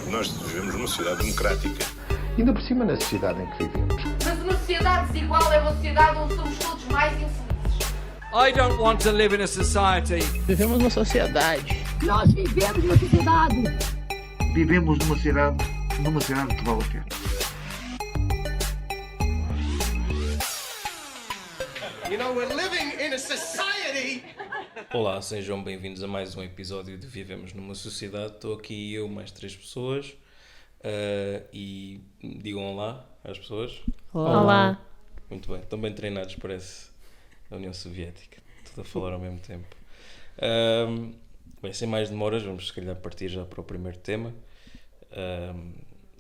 Nós vivemos numa sociedade democrática. Ainda por cima na sociedade em que vivemos. Mas uma sociedade desigual é uma sociedade onde somos todos mais infelizes. I don't want to live in a society. Vivemos numa sociedade. Nós vivemos numa sociedade. Vivemos numa sociedade que vale a pena. You know, we're living in a society. Olá, sejam bem-vindos a mais um episódio de Vivemos numa Sociedade. Estou aqui eu, mais 3 pessoas, e digam olá às pessoas. Olá. Muito bem, estão bem treinados, parece a União Soviética, tudo a falar ao mesmo tempo. Bem, sem mais demoras, vamos se calhar partir já para o primeiro tema.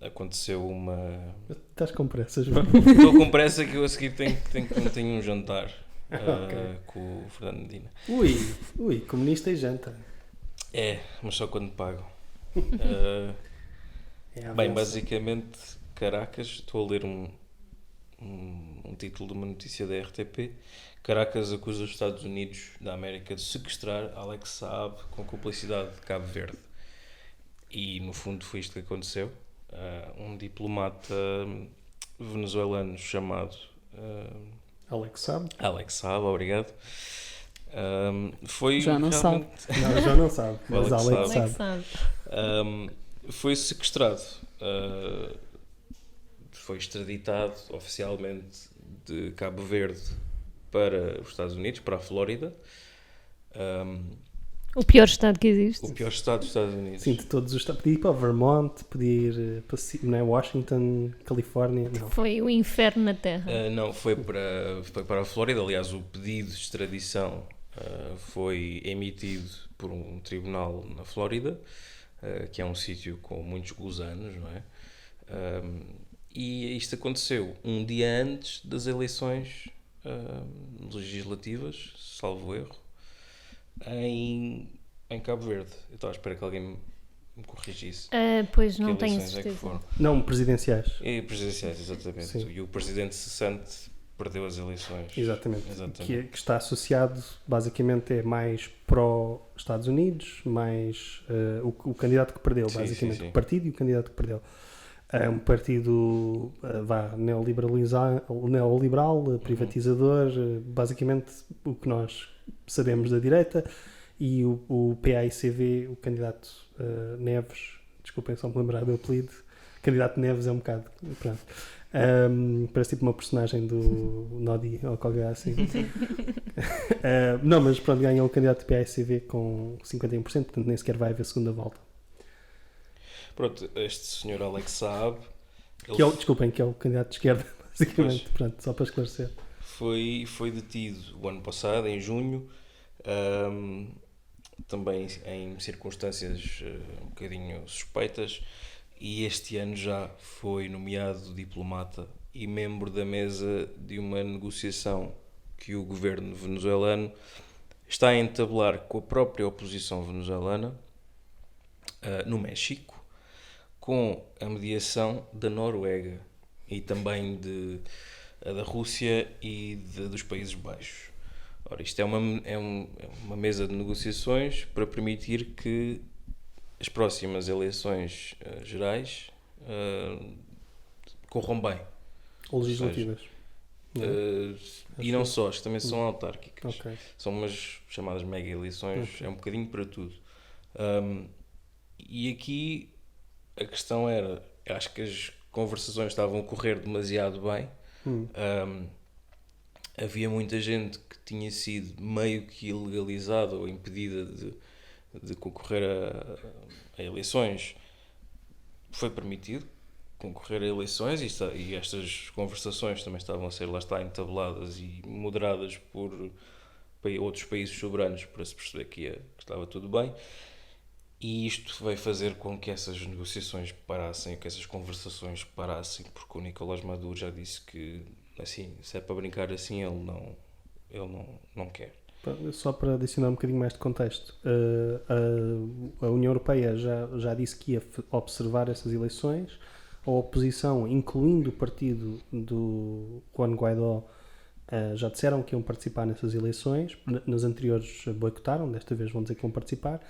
Aconteceu uma... Estás com pressa, João? Estou com pressa que eu a seguir tenho um jantar Okay. com o Fernando Medina. Ui, comunista e janta. É, mas só quando pagam. É Bem, basicamente, Caracas, estou a ler um título de uma notícia da RTP. Caracas acusa os Estados Unidos da América de sequestrar Alex Saab com cumplicidade de Cabo Verde. E, no fundo, foi isto que aconteceu. Um diplomata venezuelano chamado Alex sabe? Alex Saab, obrigado. Foi Já não realmente... Não, já não sabe, mas Alex Alex sabe. sabe. Foi sequestrado. Foi extraditado oficialmente de Cabo Verde para os Estados Unidos, para a Flórida. O pior estado que existe. O pior estado dos Estados Unidos. Sim, de todos os estados. Podia ir para Vermont, podia ir para não é, Washington, Califórnia. Não. Foi o inferno na Terra. Não, foi para a Flórida. Aliás, o pedido de extradição foi emitido por um tribunal na Flórida, que é um sítio com muitos gusanos, não é? E isto aconteceu um dia antes das eleições legislativas, salvo erro, em Cabo Verde. Eu estava à espera que alguém me corrigisse. Pois Que não tenho eleições é que certeza. foram? Não, presidenciais. E presidenciais, exatamente. Sim. E o presidente cessante perdeu as eleições. Exatamente. Que está associado, basicamente, é mais pró-Estados Unidos, mais o candidato que perdeu, Sim, basicamente. sim. O partido e o candidato que perdeu. É um partido neoliberal, privatizador, basicamente o que nós sabemos da direita, e o PAICV, o candidato Neves, desculpem só me lembrar do apelido, candidato Neves é um bocado, pronto, parece tipo uma personagem do Nodi ou qualquer assim. Não, mas pronto, ganhou o candidato do PAICV com 51%, portanto nem sequer vai haver segunda volta. Pronto, este senhor Alex Saab... Que é o candidato de esquerda, basicamente, Pois. pronto, só para esclarecer. Foi detido o ano passado, em junho, também em circunstâncias um bocadinho suspeitas, e este ano já foi nomeado diplomata e membro da mesa de uma negociação que o governo venezuelano está a entabelar com a própria oposição venezuelana no México, com a mediação da Noruega e também da Rússia e dos Países Baixos. Ora, isto é uma mesa de negociações para permitir que as próximas eleições gerais corram bem. Ou legislativas. E não só, as que também são autárquicas. Ok. São umas chamadas mega eleições, Ok. é um bocadinho para tudo. E aqui a questão era, acho que as conversações estavam a correr demasiado bem. Havia muita gente que tinha sido meio que ilegalizada ou impedida de concorrer a eleições. Foi permitido concorrer a eleições e estas conversações também estavam a ser, lá está, entabuladas e moderadas por outros países soberanos para se perceber que estava tudo bem. E isto vai fazer com que essas negociações parassem, que essas conversações parassem, porque o Nicolás Maduro já disse que, assim, se é para brincar assim, ele não quer. Só para adicionar um bocadinho mais de contexto, a União Europeia já disse que ia observar essas eleições. A oposição, incluindo o partido do Juan Guaidó, já disseram que iam participar nessas eleições. Nas anteriores boicotaram, desta vez vão dizer que vão participar.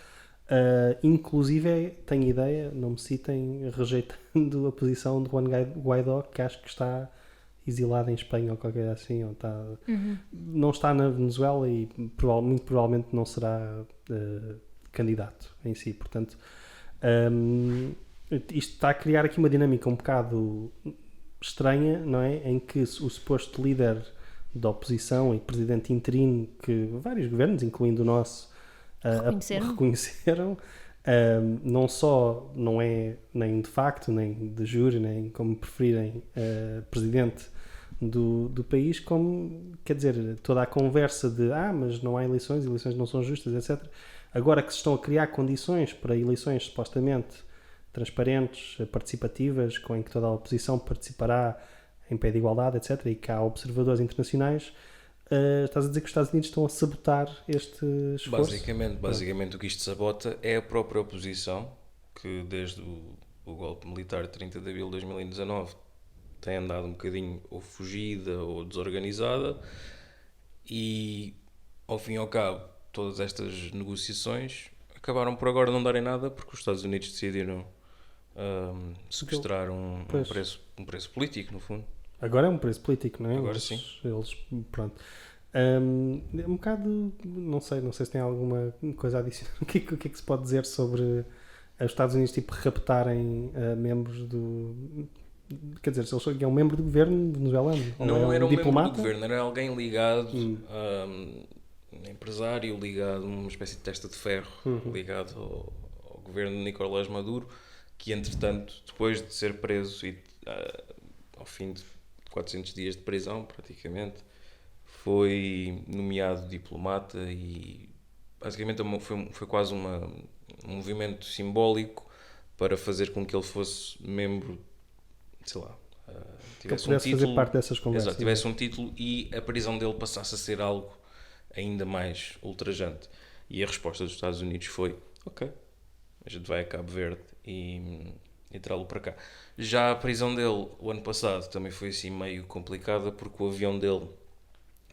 Inclusive, tenho ideia, não me citem, rejeitando a posição de Juan Guaidó, que acho que está exilado em Espanha ou qualquer coisa assim, ou está, não está na Venezuela e muito provavelmente não será candidato em si. Portanto, isto está a criar aqui uma dinâmica um bocado estranha, não é? Em que o suposto líder da oposição e presidente interino, que vários governos, incluindo o nosso, reconheceram, não só não é nem de facto, nem de jure, nem como preferirem, presidente do país, como, quer dizer, toda a conversa de mas não há eleições não são justas, etc. Agora que se estão a criar condições para eleições supostamente transparentes, participativas, em que toda a oposição participará em pé de igualdade, etc., e que há observadores internacionais, estás a dizer que os Estados Unidos estão a sabotar este esforço? Basicamente o que isto sabota é a própria oposição, que desde o golpe militar de 30 de abril de 2019 tem andado um bocadinho ou fugida ou desorganizada, e ao fim e ao cabo todas estas negociações acabaram por agora não darem nada, porque os Estados Unidos decidiram sequestrar um preço político, no fundo. Agora é um preço político, não é? Agora sim. Pronto. Um bocado, não sei se tem alguma coisa a adicionar. O que é que se pode dizer sobre os Estados Unidos raptarem membros do... Quer dizer, se ele é um membro do governo venezuelano? Não era um diplomata? membro do governo, era alguém ligado, um empresário ligado, uma espécie de testa de ferro, ligado ao governo de Nicolás Maduro, que entretanto, depois de ser preso e ao fim de 400 dias de prisão, praticamente, foi nomeado diplomata, e basicamente foi quase um movimento simbólico para fazer com que ele fosse membro, sei lá, tivesse um título, fazer parte dessas conversas. Exato, tivesse um título, e a prisão dele passasse a ser algo ainda mais ultrajante. E a resposta dos Estados Unidos foi: ok, a gente vai a Cabo Verde e trá-lo para cá. Já a prisão dele o ano passado também foi assim meio complicada, porque o avião dele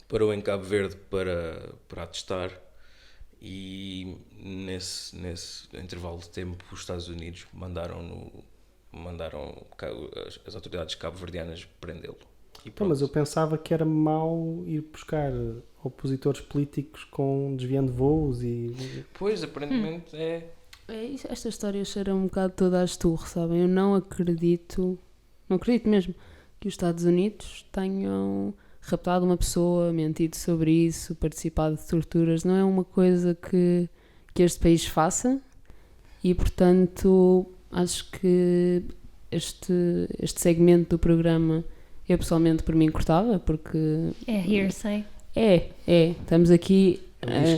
parou em Cabo Verde para atestar, e nesse intervalo de tempo os Estados Unidos mandaram as autoridades cabo-verdianas prendê-lo. Mas eu pensava que era mau ir buscar opositores políticos desviando voos e... Pois, aparentemente é... Esta história cheira um bocado toda a esturro, sabem? Eu não acredito mesmo que os Estados Unidos tenham raptado uma pessoa, mentido sobre isso, participado de torturas. Não é uma coisa que este país faça, e portanto acho que este segmento do programa eu pessoalmente por mim cortava, porque é hearsay. Estamos aqui,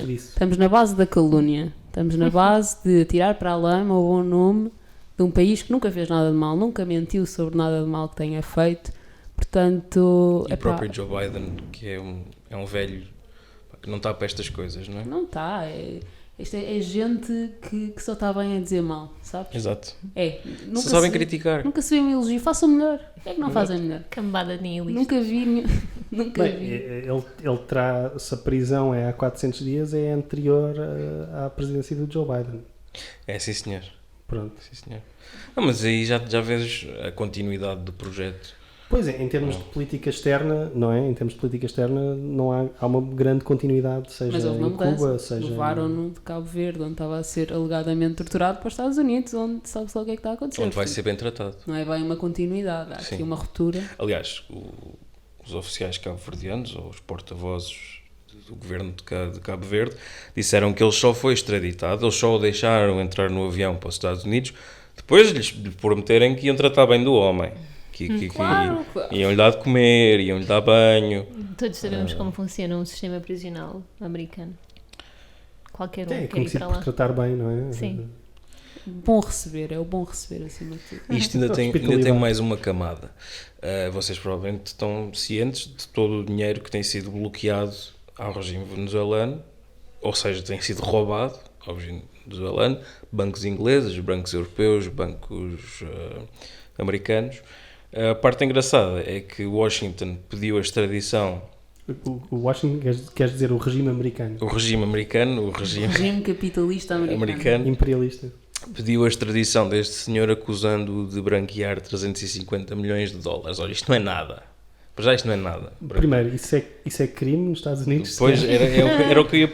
estamos na base da calúnia, estamos na base de tirar para a lama o bom nome de um país que nunca fez nada de mal, nunca mentiu sobre nada de mal que tenha feito. Portanto, e o próprio Joe Biden, que é um velho que não está para estas coisas, não é? Não está, isto é gente que só está bem a dizer mal, sabes? Exato. Nunca só sabem criticar. Nunca se vê um elogio, façam melhor. É que não fazem melhor? Cambada de nihilista. Nunca vi. Ele terá, se a prisão é há 400 dias, é anterior à presidência do Joe Biden. É, sim senhor. Pronto. Sim senhor. Mas aí já vês a continuidade do projeto. Pois é, em termos de política externa, não é? Em termos de política externa não há uma grande continuidade, seja em Cuba, seja... Levaram-no de Cabo Verde, onde estava a ser alegadamente torturado, para os Estados Unidos, onde sabe-se lá o que é que está a acontecer. Onde vai ser bem tratado. Não é bem uma continuidade, há aqui uma ruptura. Aliás, os oficiais cabo-verdianos, ou os porta-vozes do governo de Cabo Verde, disseram que ele só foi extraditado, eles só o deixaram entrar no avião para os Estados Unidos, depois lhes prometerem que iam tratar bem do homem. Claro. Iam-lhe dar de comer, iam-lhe dar banho. Todos sabemos como funciona um sistema prisional americano. Qualquer um quer ir conhecido para lá. por tratar bem, não é? Sim. Bom receber, é o bom receber acima de tudo. Isto ainda tem mais uma camada. Vocês provavelmente estão cientes de todo o dinheiro que tem sido bloqueado ao regime venezuelano, ou seja, tem sido roubado ao regime venezuelano, bancos ingleses, bancos europeus, bancos americanos. A parte engraçada é que Washington pediu a extradição O Washington, queres dizer o regime americano? O regime americano, o Regime capitalista americano. Imperialista. pediu a extradição deste senhor acusando-o de branquear 350 milhões de dólares. Olha, isto não é nada. Para já isto não é nada. Primeiro, isso é crime nos Estados Unidos? Pois, era o que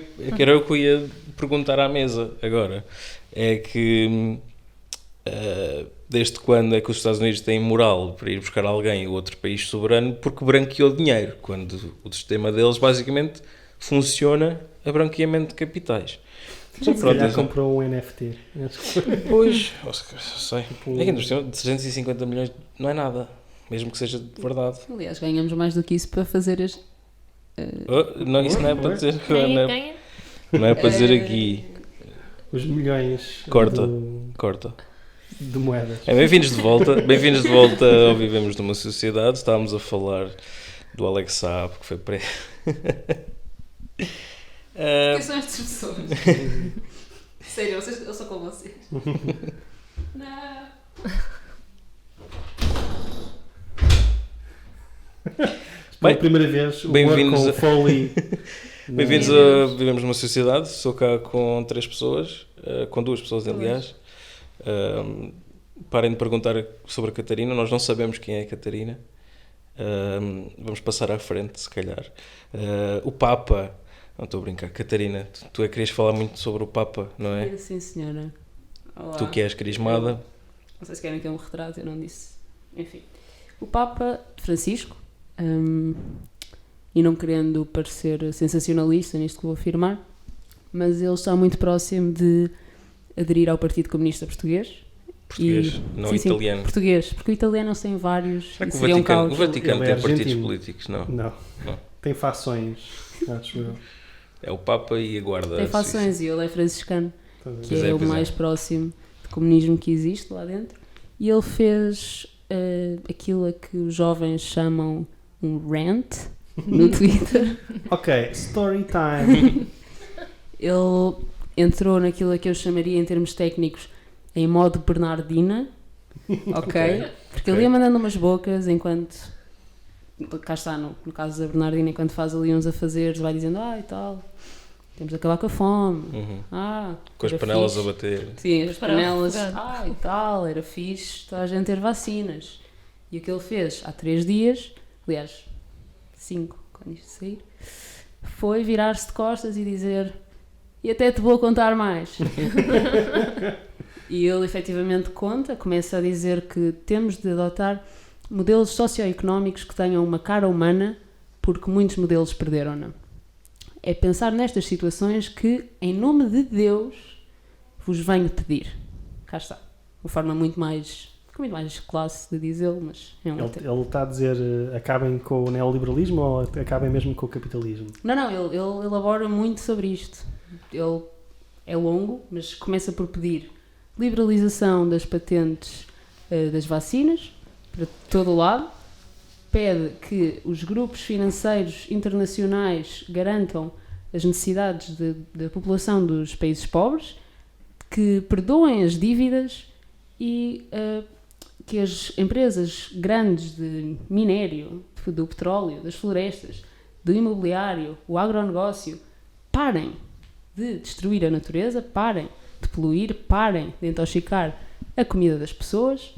eu ia perguntar à mesa agora. É que desde quando é que os Estados Unidos têm moral para ir buscar alguém a outro país soberano porque branqueou dinheiro, quando o sistema deles basicamente funciona a branqueamento de capitais. Se calhar comprou um NFT. Pois, sei. É que 350 milhões não é nada, mesmo que seja de verdade. Aliás, ganhamos mais do que isso para fazer as... Não, isso não é para dizer. Não é para dizer aqui. Os milhões. Corta. De moedas. Bem-vindos de volta ao Vivemos numa Sociedade. Estávamos a falar do Alex Saab, que foi preso. Quem são estas pessoas? Sério, eu sou com vocês. Não. Pela primeira vez, bem-vindos com o Foley. Bem-vindos a Vivemos numa Sociedade. Estou cá com 3 pessoas, com 2 pessoas, aliás. Parem de perguntar sobre a Catarina, nós não sabemos quem é a Catarina. Vamos passar à frente, se calhar. O Papa. Não estou a brincar. Catarina, tu querias falar muito sobre o Papa, não é? Sim, senhora. Olá. Tu que és carismada. Não sei se querem que eu me retrate, eu não disse. Enfim. O Papa Francisco, e não querendo parecer sensacionalista nisto que vou afirmar, mas ele está muito próximo de aderir ao Partido Comunista Português. Português, não sim, italiano. Português, porque o italiano tem vários. Será que o Vaticano tem partidos políticos? Não. Tem fações, acho eu. É o Papa e a Guarda. Tem fações e ele é franciscano, que pois é o mais próximo de comunismo que existe lá dentro. E ele fez aquilo a que os jovens chamam um rant no Twitter. Ok, story time. Ele entrou naquilo a que eu chamaria em termos técnicos em modo Bernardina, ok? Porque ele ia mandando umas bocas enquanto... Cá está, no caso da Bernardina, enquanto faz ali uns afazeres, vai dizendo, e tal, temos de acabar com a fome. Com as panelas fixe. a bater. Sim, as panelas, e tal, era fixe, toda a gente ter vacinas. E o que ele fez há 3 dias, aliás, 5, quando isto sair, foi virar-se de costas e dizer, e até te vou contar mais. E ele efetivamente começa a dizer que temos de adotar modelos socioeconómicos que tenham uma cara humana, porque muitos modelos perderam-na. É pensar nestas situações que, em nome de Deus, vos venho pedir. Cá está. Uma forma com muito mais classe de dizê-lo, mas é um Ele está a dizer acabem com o neoliberalismo ou acabem mesmo com o capitalismo? Não, ele elabora muito sobre isto. Ele é longo, mas começa por pedir liberalização das patentes das vacinas, para todo o lado, pede que os grupos financeiros internacionais garantam as necessidades da população dos países pobres, que perdoem as dívidas e que as empresas grandes de minério, do petróleo, das florestas, do imobiliário, o agronegócio, parem de destruir a natureza, parem de poluir, parem de intoxicar a comida das pessoas,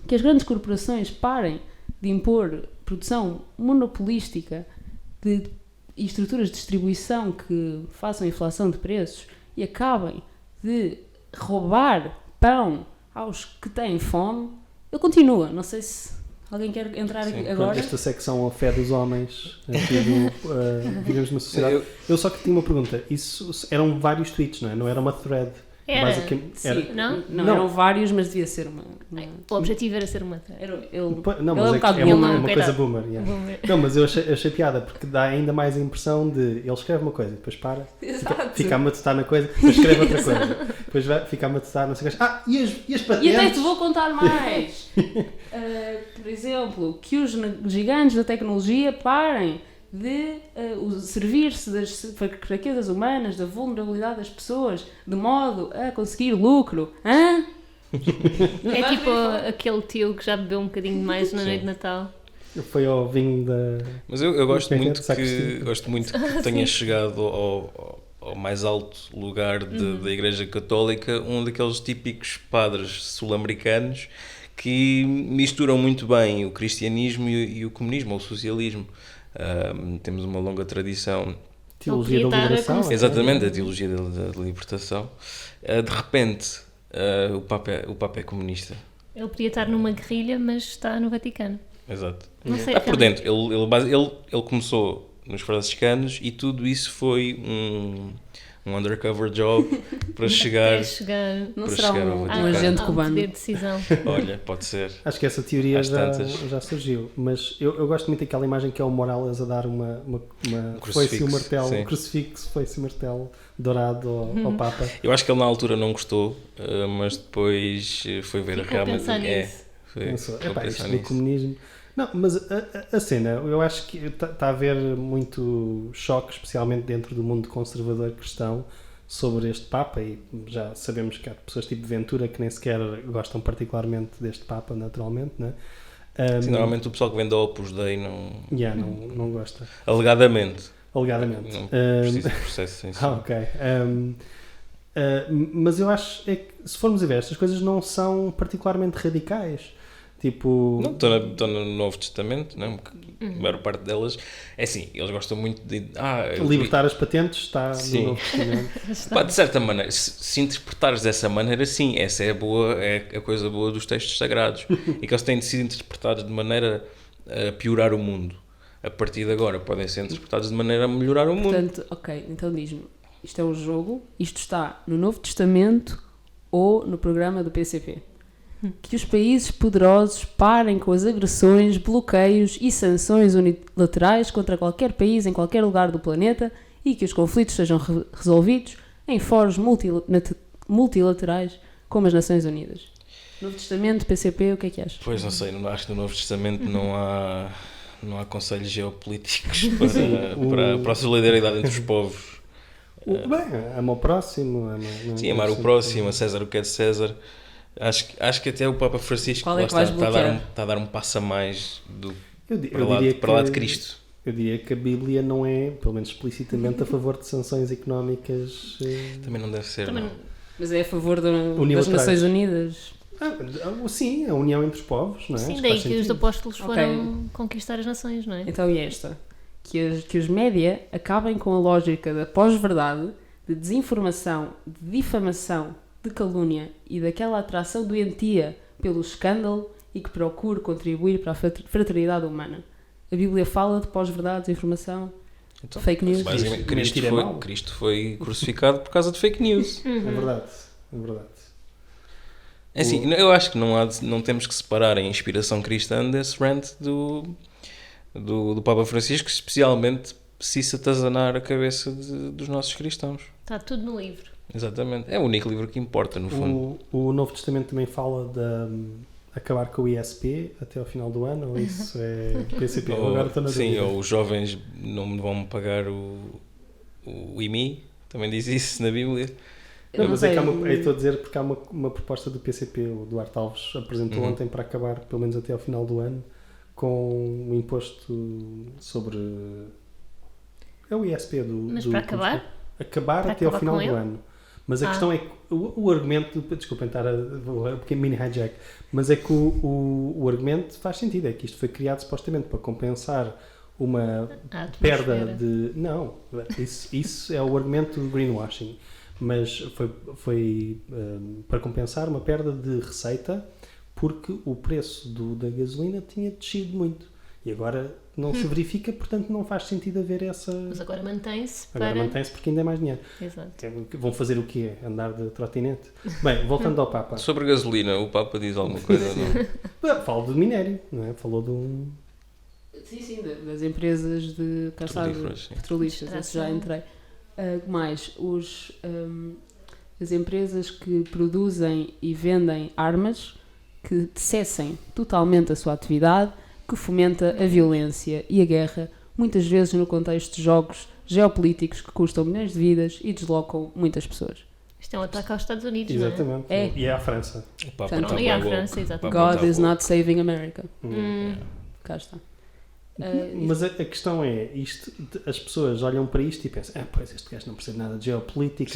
que as grandes corporações parem de impor produção monopolística e estruturas de distribuição que façam inflação de preços e acabem de roubar pão aos que têm fome. Ele continua, não sei se alguém quer entrar aqui agora. Esta secção a fé dos homens aqui do Vivemos numa Sociedade. Eu só que tinha uma pergunta. Isso eram vários tweets, não é? Não era uma thread? Sim, não, eram vários, mas devia ser uma... O objetivo era ser uma thread. Não, mas é uma coisa boomer. Não, mas eu achei piada, porque dá ainda mais a impressão de ele escreve uma coisa, depois para, fica a matutar na coisa, depois escreve outra coisa, depois fica a matutar, não sei o que. E as patentes? E até te vou contar mais. Por exemplo, que os gigantes da tecnologia parem de servir-se das fraquezas humanas, da vulnerabilidade das pessoas, de modo a conseguir lucro. É tipo aquele tio que já bebeu um bocadinho mais na noite de Natal Foi ao vinho da... Mas eu gosto Como é que é? muito De Sacos de Tinta. gosto muito que tenha chegado ao mais alto lugar da Igreja Católica um daqueles típicos padres sul-americanos que misturam muito bem o cristianismo e o comunismo, ou o socialismo. Temos uma longa tradição. Teologia da liberação. Exatamente, a teologia da libertação. De repente, o Papa é comunista. Ele podia estar numa guerrilha, mas está no Vaticano. Exato. Não sei, Está por dentro. Ele começou nos franciscanos e tudo isso foi um undercover job para chegar Não para será chegar ao um Vaticano. agente ao cubano. poder de decisão. Olha, pode ser. Acho que essa teoria Às tantas. já surgiu, mas eu gosto muito daquela imagem que é o Morales a dar uma crucifixo, foice e um martelo, sim. um crucifixo, foice e martelo dourado ao Papa. Eu acho que ele na altura não gostou, mas depois foi ver Ficou a realmente. pensar nisso. Pensou, ficou a epá, pensar isto do nisso. comunismo. Não, mas a cena, eu acho que está a haver muito choque, especialmente dentro do mundo conservador cristão, sobre este Papa, e já sabemos que há pessoas tipo Ventura que nem sequer gostam particularmente deste Papa, naturalmente, né? Sim, normalmente o pessoal que vem da Opus Dei não gosta. Alegadamente. Alegadamente. Não precisa de processo em si. Ok. Mas eu acho é que, se formos a ver, estas coisas não são particularmente radicais. Tipo... Não, estou no Novo Testamento, não? A maior parte delas é assim, eles gostam muito de libertar as patentes está Sim. no Novo Testamento. Pá, de certa maneira, se interpretares dessa maneira, sim, essa é a coisa boa dos textos sagrados e que eles têm de ser interpretados de maneira a piorar o mundo. A partir de agora podem ser interpretados de maneira a melhorar o mundo. Portanto, ok, então diz-me, isto é um jogo, isto está no Novo Testamento ou no programa do PCP? Que os países poderosos parem com as agressões, bloqueios e sanções unilaterais contra qualquer país em qualquer lugar do planeta e que os conflitos sejam resolvidos em fóruns multilaterais como as Nações Unidas. Novo Testamento, PCP, o que é que achas? Pois não sei, acho que no Novo Testamento não há conselhos geopolíticos para a solidariedade entre os povos. Bem, ama o próximo. Sim, amar o próximo, a César o que é de César. Acho que até o Papa Francisco está a dar um passo a mais para lá de Cristo. Eu diria que a Bíblia não é, pelo menos explicitamente, a favor de sanções económicas. Também não deve ser, Também não. Mas é a favor das Nações Unidas. Sim, a união entre os povos, não é? Sim, Acho daí faz que os sentido. apóstolos foram conquistar as nações, não é? Então e esta? Que os média acabem com a lógica da pós-verdade, de desinformação, de difamação, de calúnia e daquela atração doentia pelo escândalo e que procure contribuir para a fraternidade humana. A Bíblia fala de pós-verdade, desinformação, Então, fake news. basicamente, Cristo foi crucificado por causa de fake news. É verdade. É assim, eu acho que não temos que separar a inspiração cristã desse rant do Papa Francisco, especialmente se isso atazanar a cabeça dos nossos cristãos. Está tudo no livro. Exatamente. É o único livro que importa, no fundo. O Novo Testamento também fala de acabar com o ISP até ao final do ano, ou isso é PCP? Agora estou na dúvida. Ou os jovens não vão pagar o IMI, também diz isso na Bíblia. Mas é que estou a dizer porque há uma proposta do PCP, o Duarte Alves apresentou ontem para acabar, pelo menos até ao final do ano, com o imposto sobre... É o ISP do... Mas para acabar? Acabar para até ao final com do ele? ano. Mas a questão é que o argumento... Desculpem estar um pequeno mini hijack. Mas é que o argumento faz sentido. É que isto foi criado supostamente para compensar uma perda de... Não, isso é o argumento do greenwashing. Mas foi para compensar uma perda de receita porque o preço da gasolina tinha descido muito. E agora não se verifica, portanto não faz sentido haver essa... Mas agora mantém-se Agora mantém-se porque ainda é mais dinheiro. Exato. Vão fazer o quê? Andar de trotinete? Bem, voltando ao Papa. Sobre gasolina, o Papa diz alguma coisa? Não? Fala do minério, não é? Falou de um... Sim, das empresas de petrolíferas, esse já entrei. Mais, as empresas que produzem e vendem armas que cessem totalmente a sua atividade, que fomenta a violência e a guerra, muitas vezes no contexto de jogos geopolíticos que custam milhões de vidas e deslocam muitas pessoas. Isto é um ataque aos Estados Unidos, Exatamente. não é? E é à França. E à França, exatamente. God is not saving America. Cá está. Mas a questão é, as pessoas olham para isto e pensam, pois este gajo não percebe nada de geopolítica,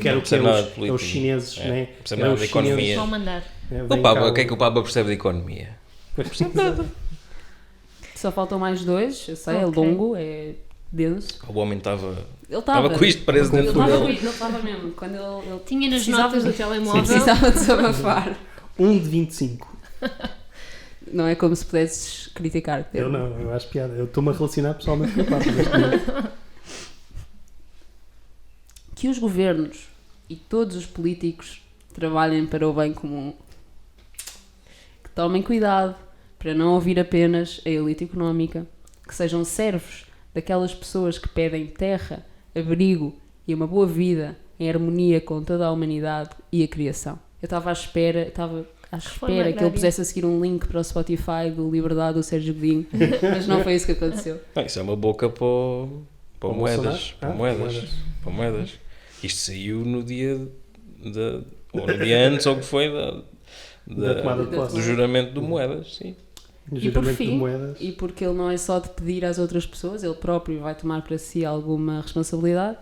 quer o que é os chineses, né? Percebe nada de economia. Vão mandar. O que é que o Papa percebe de economia? Pois percebe nada. Só faltam mais 2, eu sei, é longo, é denso. O homem estava Ele com isto preso dentro dele. Ele estava mesmo, quando ele Tinha nas notas do telemóvel. precisava desabafar. 1 de 25. Não é como se pudesses criticar. Eu acho piada. Eu estou-me a relacionar pessoalmente com o Papa neste momento. Que os governos e todos os políticos trabalhem para o bem comum. Que tomem cuidado para não ouvir apenas a elite económica. Que sejam servos daquelas pessoas que pedem terra, abrigo e uma boa vida em harmonia com toda a humanidade e a criação. Eu estava à espera que ele pusesse a seguir um link para o Spotify do Liberdade do Sérgio Godinho, mas não foi isso que aconteceu. Isso é uma boca para moedas. Para moedas. Isto saiu no dia ou no dia antes, ou que foi da tomada de posse. Do juramento de moedas, sim. E por fim, e porque ele não é só de pedir às outras pessoas, ele próprio vai tomar para si alguma responsabilidade,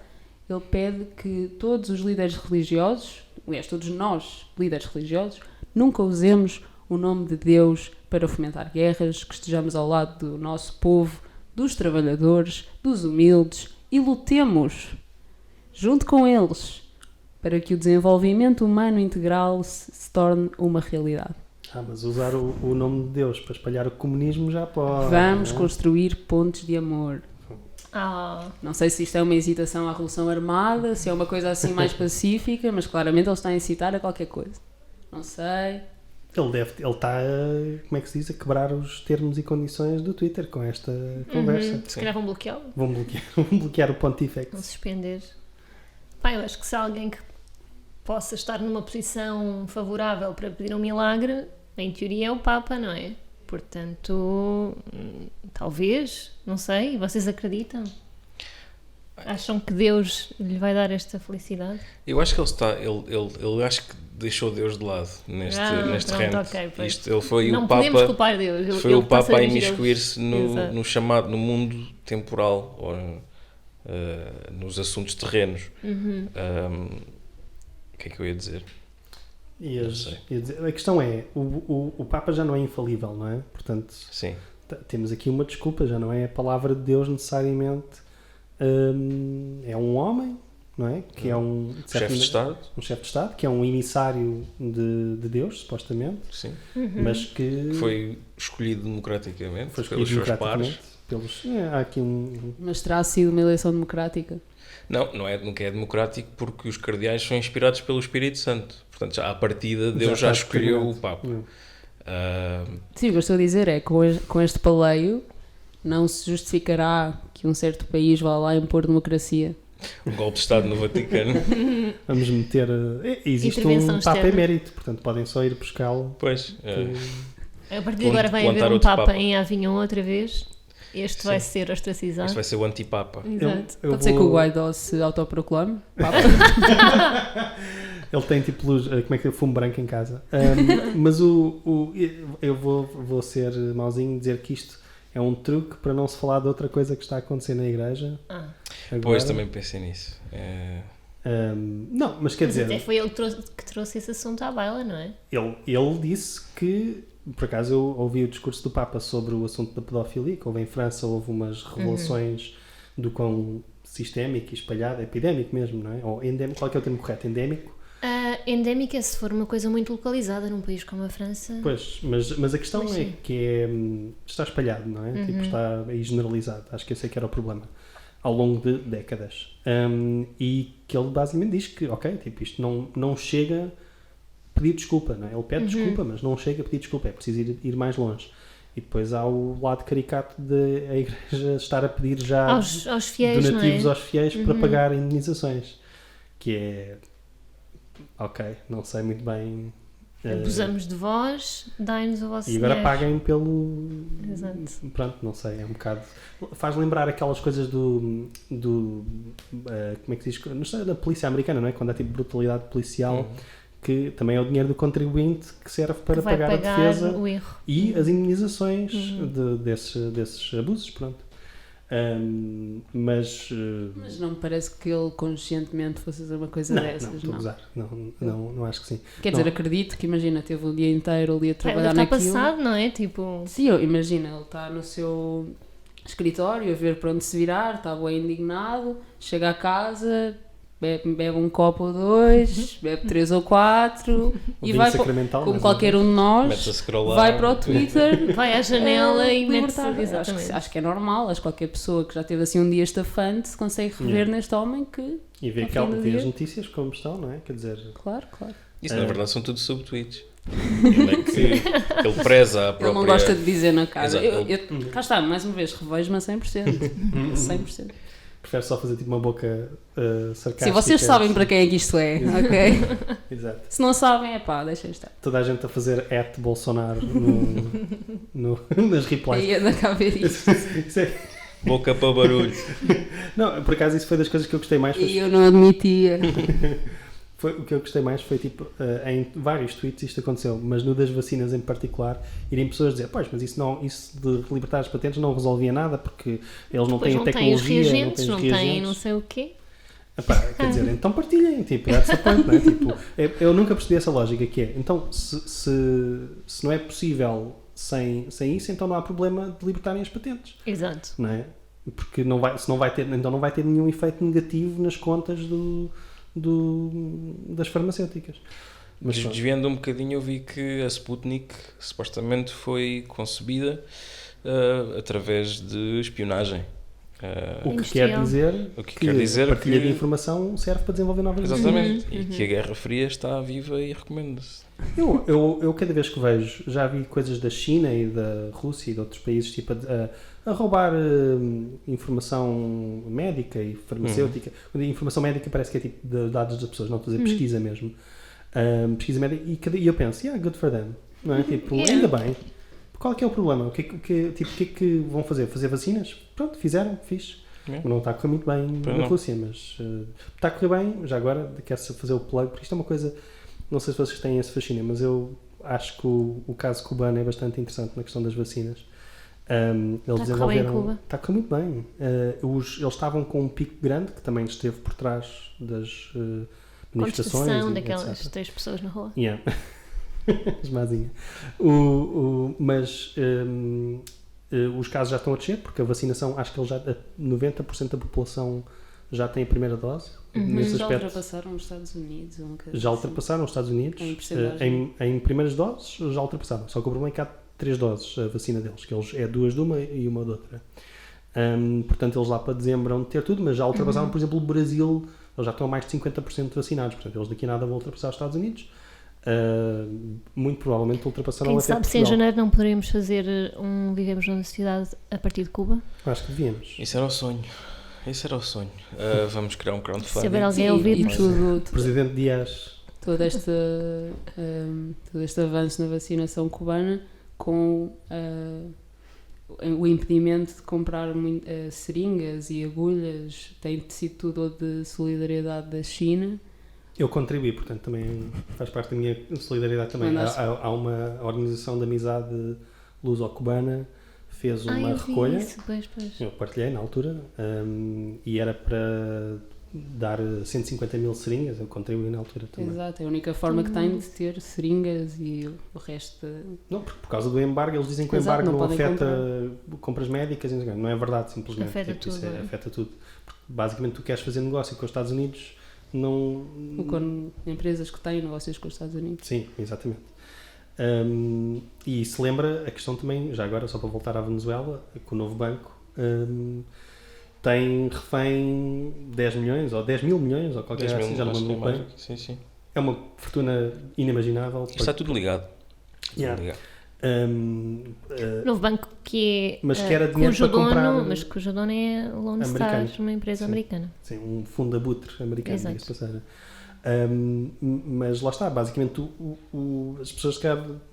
ele pede que todos os líderes religiosos, aliás, todos nós, líderes religiosos, nunca usemos o nome de Deus para fomentar guerras, que estejamos ao lado do nosso povo, dos trabalhadores, dos humildes e lutemos junto com eles para que o desenvolvimento humano integral se torne uma realidade. Mas usar o nome de Deus para espalhar o comunismo já pode. Vamos construir pontes de amor. Não sei se isto é uma incitação à Revolução Armada, se é uma coisa assim mais pacífica, mas claramente ele está a incitar a qualquer coisa. Não sei. Ele está, como é que se diz, a quebrar os termos e condições do Twitter com esta conversa. Se calhar vão bloqueá-lo. Vão bloquear o Pontifex. Vão suspender. Eu acho que se há alguém que possa estar numa posição favorável para pedir um milagre, em teoria é o Papa, não é? Portanto, talvez, não sei, vocês acreditam? Acham que Deus lhe vai dar esta felicidade? Eu acho que ele acho que deixou Deus de lado neste rant. Okay, ele foi não o Papa, podemos culpar Deus. Foi o Papa a imiscuir-se no chamado, no mundo temporal, ou nos assuntos terrenos. O que é que eu ia dizer? A questão é, o Papa já não é infalível, não é? Portanto, sim. Temos aqui uma desculpa, já não é a palavra de Deus necessariamente. É um homem, não é? Que é um chefe de Estado. Um chefe de Estado, que é um emissário de Deus, supostamente. Sim. Mas que foi escolhido democraticamente pelos seus pares. Há aqui Mas terá sido uma eleição democrática? Nunca é democrático, porque os cardeais são inspirados pelo Espírito Santo. Portanto, já à partida, Deus já escolheu o Papa. Sim, o que eu estou a dizer é que com este paleio não se justificará que um certo país vá lá impor democracia. Um golpe de Estado no Vaticano. Vamos meter... existe um Papa emérito, portanto podem só ir buscá-lo. Pois. A partir de agora vai haver um Papa em Avignon outra vez. Este vai ser ostracizado. Este vai ser o antipapa. Exato. Pode ser que o Guaidó se autoproclame Papa. Ele tem tipo luz, como é que é, fumo branco em casa. Mas eu vou ser mauzinho e dizer que isto é um truque para não se falar de outra coisa que está a acontecer na igreja. Agora. Pois, também pensei nisso. Não, mas quer dizer... Até foi ele que trouxe esse assunto à baila, não é? Ele disse que... Por acaso eu ouvi o discurso do Papa sobre o assunto da pedofilia, que houve em França, houve umas revelações do quão sistémico e espalhado, epidémico mesmo, não é? Ou endémico, qual é que é o termo correto? Endémico? Endémica é se for uma coisa muito localizada num país como a França. Pois, mas a questão é que está espalhado, não é? Tipo, está aí generalizado. Acho que esse é que era o problema. Ao longo de décadas. E que ele basicamente diz que, ok, tipo, isto não chega... pedir desculpa, não é? Ele pede desculpa, mas não chega a pedir desculpa, é preciso ir mais longe. E depois há o lado caricato de a igreja estar a pedir já aos fiéis, donativos não é? aos fiéis para pagar indenizações, que é ok, não sei muito bem. Abusamos de vós, dai-nos o vosso e agora dinheiro. paguem pelo... Exato. Pronto, não sei, é um bocado... Faz lembrar aquelas coisas do como é que se diz? Na polícia americana, não é? Quando há tipo brutalidade policial, que também é o dinheiro do contribuinte que serve para Que vai pagar a defesa o erro. e as indemnizações desses abusos, pronto. Mas Mas não me parece que ele conscientemente fosse fazer uma coisa dessas. não, estou a gozar. Não, acho que sim. Quer dizer, acredito que, imagina, teve o dia inteiro ali a trabalhar Está naquilo. passado, não é? Tipo... Sim, imagina, ele está no seu escritório a ver para onde se virar, está bem indignado, chega a casa, bebe um copo ou dois, bebe 3 ou 4 e vai, como qualquer um de nós, vai para o Twitter, vai à janela e libertar. mete-se. Acho que é normal, acho que qualquer pessoa que já teve assim um dia estafante consegue rever neste homem que... E vê as notícias como estão, não é? Quer dizer... Claro. Isso na verdade são tudo subtweets. Ele é que ele preza a própria... Ele não gosta de dizer na cara. Exato. Cá está, mais uma vez, revejo-me a 100%. 100%. Prefere só fazer tipo uma boca sarcástica. Sim, vocês sabem para quem é que isto é, ok? Exato. Se não sabem, deixem estar. Toda a gente a fazer @Bolsonaro nas replies. Aí anda cá a ver isto. Boca para barulho. Não, por acaso isso foi das coisas que eu gostei mais. E eu não admitia. O que eu gostei mais foi tipo, em vários tweets isto aconteceu, mas no das vacinas em particular, irem pessoas dizer, pois, mas isso de libertar as patentes não resolvia nada porque eles não têm a tecnologia, não têm não sei o quê. Epá, quer dizer, então partilhem, tipo, that's the point, não é? Tipo, eu nunca percebi essa lógica que é, então se não é possível sem isso, então não há problema de libertarem as patentes. Exato. Não é? Porque não vai ter nenhum efeito negativo nas contas das farmacêuticas. Mas desviando um bocadinho, eu vi que a Sputnik supostamente foi concebida através de espionagem. O que quer dizer que a partilha de informação serve para desenvolver novas Exatamente. E que a Guerra Fria está viva e recomenda-se. Eu cada vez que vejo, já vi coisas da China e da Rússia e de outros países tipo a roubar informação médica e farmacêutica. Quando digo informação médica parece que é tipo de dados das pessoas, não estou a dizer pesquisa mesmo. Pesquisa médica e eu penso, good for them. Não é? Tipo, ainda bem. Qual é que é o problema? O que é que vão fazer? Fazer vacinas? Pronto, fizeram, fixe. Não está a correr muito bem na Rússia, mas está a correr bem. Já agora, quero-se fazer o plug, porque isto é uma coisa, não sei se vocês têm esse fascínio, mas eu acho que o caso cubano é bastante interessante na questão das vacinas. Eles desenvolveram... Está a correr muito bem. Eles estavam com um pico grande, que também esteve por trás das manifestações. Contestação daquelas 3 pessoas na rua. Yeah. Esmazinha. Mas os casos já estão a descer, porque a vacinação, acho que 90% da população já tem a primeira dose. Nesse Já aspecto, ultrapassaram os Estados Unidos? Já ultrapassaram os Estados Unidos. Em primeiras doses já ultrapassaram. Só que o problema é que há 3 doses a vacina deles, que eles é 2 de uma e uma de outra. Portanto, eles lá para dezembro vão ter tudo, mas já ultrapassaram, por exemplo, o Brasil. Eles já estão a mais de 50% vacinados. Portanto, eles daqui a nada vão ultrapassar os Estados Unidos. Muito provavelmente ultrapassaram até Portugal. Quem sabe se em janeiro não poderíamos fazer Vivemos na Cidade a partir de Cuba? Acho que devíamos. Isso era o sonho. Vamos criar um crowdfunding. Se houver alguém a ouvir, Presidente Dias. Todo este avanço na vacinação cubana com o impedimento de comprar seringas e agulhas tem sido tudo de solidariedade da China. Eu contribuí, portanto também faz parte da minha solidariedade também. Há uma organização de amizade luso-cubana, fez uma recolha. Pois. Eu partilhei na altura e era para dar 150 mil seringas, eu contribuí na altura também. Exato, é a única forma que tem de ter seringas e o resto... Não, porque por causa do embargo, eles dizem que o embargo não afeta compras médicas, não é verdade, simplesmente. Afeta tudo. Afeta tudo. Porque, basicamente tu queres fazer negócio com os Estados Unidos, não... Com empresas que têm negócios com os Estados Unidos. Sim, exatamente. E se lembra a questão também, já agora, só para voltar à Venezuela, com o novo banco, tem refém 10 milhões ou 10 mil milhões ou qualquer coisa assim, já não me lembro bem. Sim. É uma fortuna inimaginável. Está tudo ligado. Novo banco que é mas que era dinheiro para comprar, mas cujo dono é Lone Star, uma empresa americana. Sim, um fundo abutre americano. Exato. Mas lá está, basicamente as pessoas que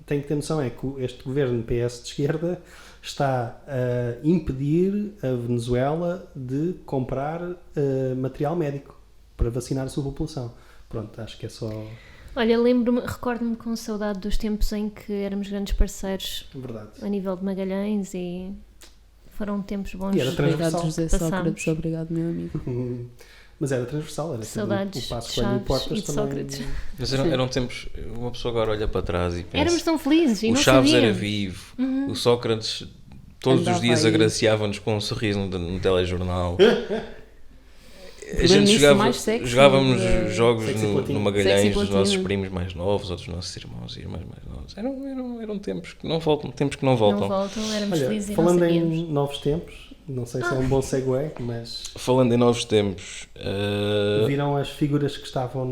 têm que ter noção é que este governo PS de esquerda está a impedir a Venezuela de comprar material médico para vacinar a sua população. Pronto, acho que é só Olha, recordo-me com saudade dos tempos em que éramos grandes parceiros Verdade. a nível de Magalhães e foram tempos bons. E era transversal. Obrigado, José Passámos. Sócrates, obrigado, meu amigo. Mas era transversal, era Saudades o Passo de Coelho e Chaves Portas e de também. Sócrates. Mas eram tempos, uma pessoa agora olha para trás e pensa, Éramos tão felizes e o não Chaves era sabíamos. vivo, o Sócrates todos Andava os dias aí. agraciava-nos com um sorriso no telejornal. A Por gente início, mais sexy, jogávamos jogos Sexy no platino. Magalhães Sexy dos nossos platino. primos mais novos ou dos nossos irmãos e irmãs mais novos. Eram tempos que não voltam, tempos que não voltam. Não voltam, éramos Olha, felizes e não falando sabíamos. em novos tempos, não sei se é um bom segue, mas Falando em novos tempos, viram as figuras que estavam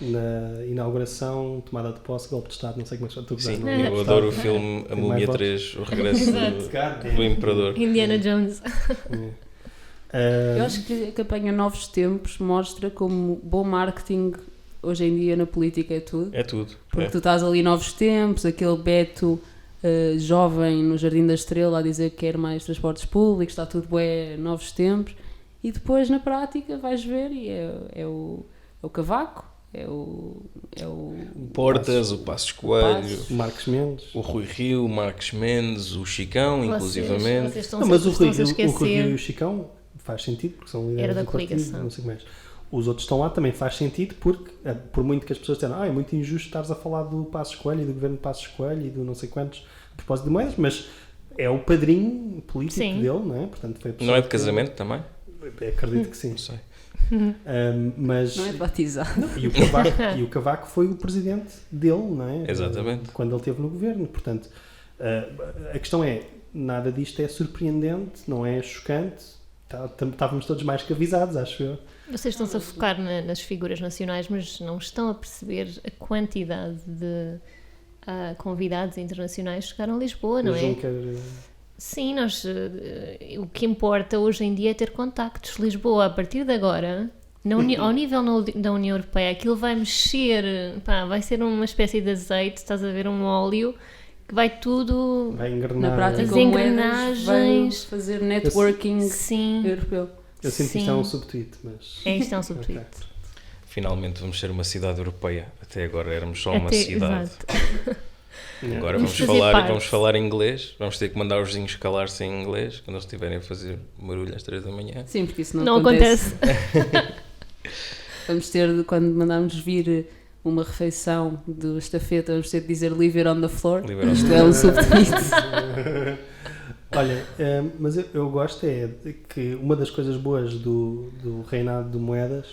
na inauguração, tomada de posse, golpe de Estado, não sei como é que chama. sim, não eu adoro o filme A Tem Múmia mais 3, o regresso Exato. do Imperador. Indiana Jones. Eu acho que a campanha Novos Tempos mostra como bom marketing hoje em dia na política é tudo. É tudo. Porque É. tu estás ali Novos Tempos, aquele Beto jovem no Jardim da Estrela a dizer que quer mais transportes públicos, está tudo bem, Novos Tempos. E depois na prática vais ver e é o Cavaco, é o Portas, o Passos Coelho, O Marcos Mendes. o Rui Rio, o Marcos Mendes, o Chicão, inclusivamente. Vocês estão Não, mas o Rui estão-se a Rio e esquecer. o Chicão faz sentido porque são líderes Era da do partido, coligação. não sei como é. Os outros estão lá também faz sentido porque, por muito que as pessoas tenham, é muito injusto estares a falar do Passos Coelho e do governo de Passos Coelho e do não sei quantos a propósito de moedas, mas é o padrinho político Sim. dele, não é? Portanto, foi a pessoa Não é de que- casamento também? Acredito que sim. Não sei. Mas não é batizado. e o Cavaco foi o presidente dele, não é? Exatamente. Quando ele esteve no governo. Portanto, a questão é, nada disto é surpreendente, não é chocante. Estávamos todos mais que avisados, acho eu. Vocês estão-se a focar nas figuras nacionais, mas não estão a perceber a quantidade de convidados internacionais que chegaram a Lisboa, não O é? Juncker, Sim, o que importa hoje em dia é ter contactos. Lisboa, a partir de agora, ao nível da União Europeia, aquilo vai mexer, vai ser uma espécie de azeite, estás a ver, um óleo, que vai tudo... vai engrenar. Na prática, As o Moedas engrenagens. vai fazer networking Sim, europeu. Eu sinto que isto sim. é um subtweet, mas... Isto é um subtweet. Ok. Finalmente vamos ser uma cidade europeia. Até agora éramos só uma cidade. Exato. Agora Vamos vamos fazer falar, parte. vamos falar inglês. Vamos ter que mandar os vizinhos calar-se em inglês quando eles estiverem a fazer barulho às 3 da manhã. Sim, porque isso Não acontece. Vamos ter, quando mandarmos vir uma refeição de estafeta, vamos ter de dizer leave it on the floor. Leave it on Isto the é um floor. subtweet. Olha, mas eu gosto de que uma das coisas boas do reinado de Moedas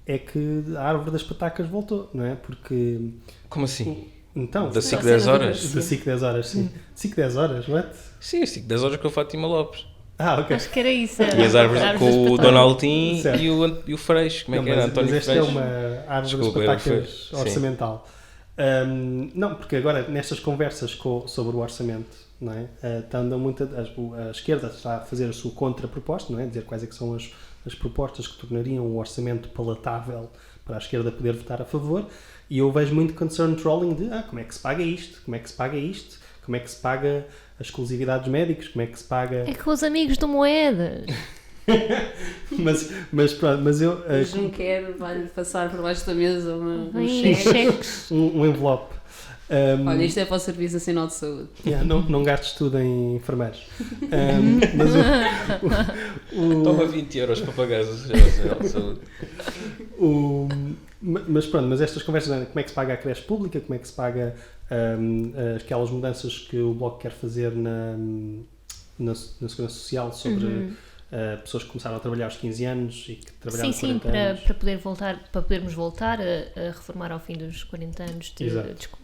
é que a árvore das patacas voltou, não é? Porque... Como assim? Então... Das 5 10 horas? Das 5 10 horas, sim. 5 10 horas, what? Sim, 5 10 horas com a Fátima Lopes. Ok. Acho que era isso. E as árvores das com o patacas. Donaldinho Certo. e o Freixo. Como é Não, que era? mas António esta Freixo. é uma árvore Desculpa, das era patacas sim. orçamental. Não, porque agora nestas conversas sobre o orçamento, não é? Andam muito a esquerda está a fazer a sua contraproposta, não é? Dizer quais é que são as propostas que tornariam o orçamento palatável para a esquerda poder votar a favor, e eu vejo muito concern trolling de como é que se paga isto, como é que se paga isto, como é que se paga as exclusividades médicas, como é que se paga... É com os amigos do Moedas. mas pronto, mas eu... O Juncker vai-lhe passar por baixo da mesa um Vem cheque. cheques. um envelope. Olha, isto é para o Serviço Nacional de Saúde. Não gastes tudo em enfermeiros. Mas Toma 20 euros para pagar a saúde. Mas pronto, mas estas conversas, como é que se paga a creche pública, como é que se paga aquelas mudanças que o Bloco quer fazer na Segurança Social sobre pessoas que começaram a trabalhar aos 15 anos e que trabalharam Sim, 40 anos. para podermos voltar a reformar ao fim dos 40 anos de Exato. descontos.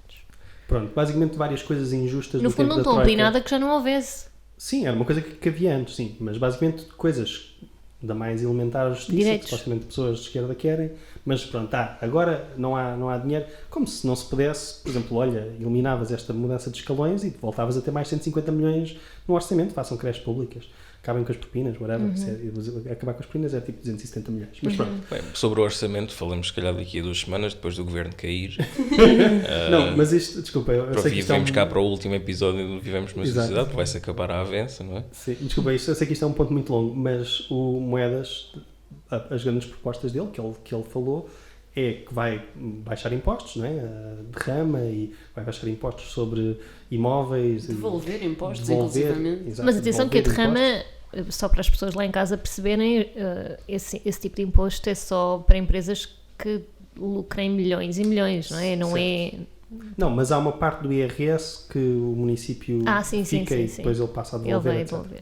Pronto, basicamente várias coisas injustas No do fundo tempo não da estão a pedir Troika. nada que já não houvesse. Sim, era uma coisa que havia antes, sim, mas basicamente coisas da mais elementar justiça, Direitos. que supostamente pessoas de esquerda querem, mas pronto, agora não há dinheiro, como se não se pudesse, por exemplo, olha, eliminavas esta mudança de escalões e voltavas a ter mais 150 milhões no orçamento, façam creches públicas, acabem com as propinas, whatever, acabar com as propinas é tipo 270 milhões, mas pronto. Bem, sobre o orçamento, falamos se calhar daqui a 2 semanas, depois do governo cair. Não, mas isto, desculpa, eu sei que isto é Vivemos cá para o último episódio do Vivemos numa Exato. Sociedade, vai-se acabar a avença, não é? Sim, desculpa, eu sei que isto é um ponto muito longo, mas o Moedas, as grandes propostas dele, que ele falou, é que vai baixar impostos, não é? Derrama e vai baixar impostos sobre imóveis. Devolver impostos, devolver, inclusivamente. exato, Mas atenção que a devolver derrama, só para as pessoas lá em casa perceberem, esse tipo de imposto é só para empresas que lucrem milhões e milhões, não é? Não é... Não, mas há uma parte do IRS que o município fica e depois ele passa a devolver. Ele vai devolver.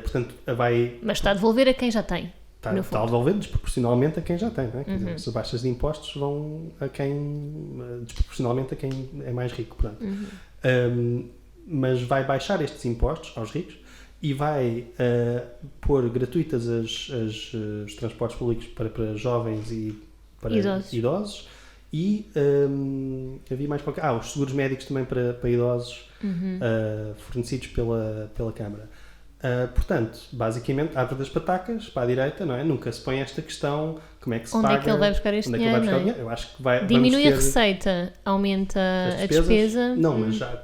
Portanto, vai... Mas está a devolver a quem já tem. Está a devolver desproporcionalmente a quem já tem, não é? Quer dizer, as baixas de impostos vão a quem... desproporcionalmente a quem é mais rico, portanto. Mas vai baixar estes impostos aos ricos e vai pôr gratuitas os transportes públicos para jovens e para idosos. E havia mais qualquer... os seguros médicos também para idosos fornecidos pela Câmara. Portanto, basicamente, árvore das patacas, para a direita, não é? Nunca se põe esta questão, como é que se paga... Onde é que ele vai buscar este dinheiro, não é? Eu acho que vai... Diminui a receita, aumenta a despesa... Não, mas já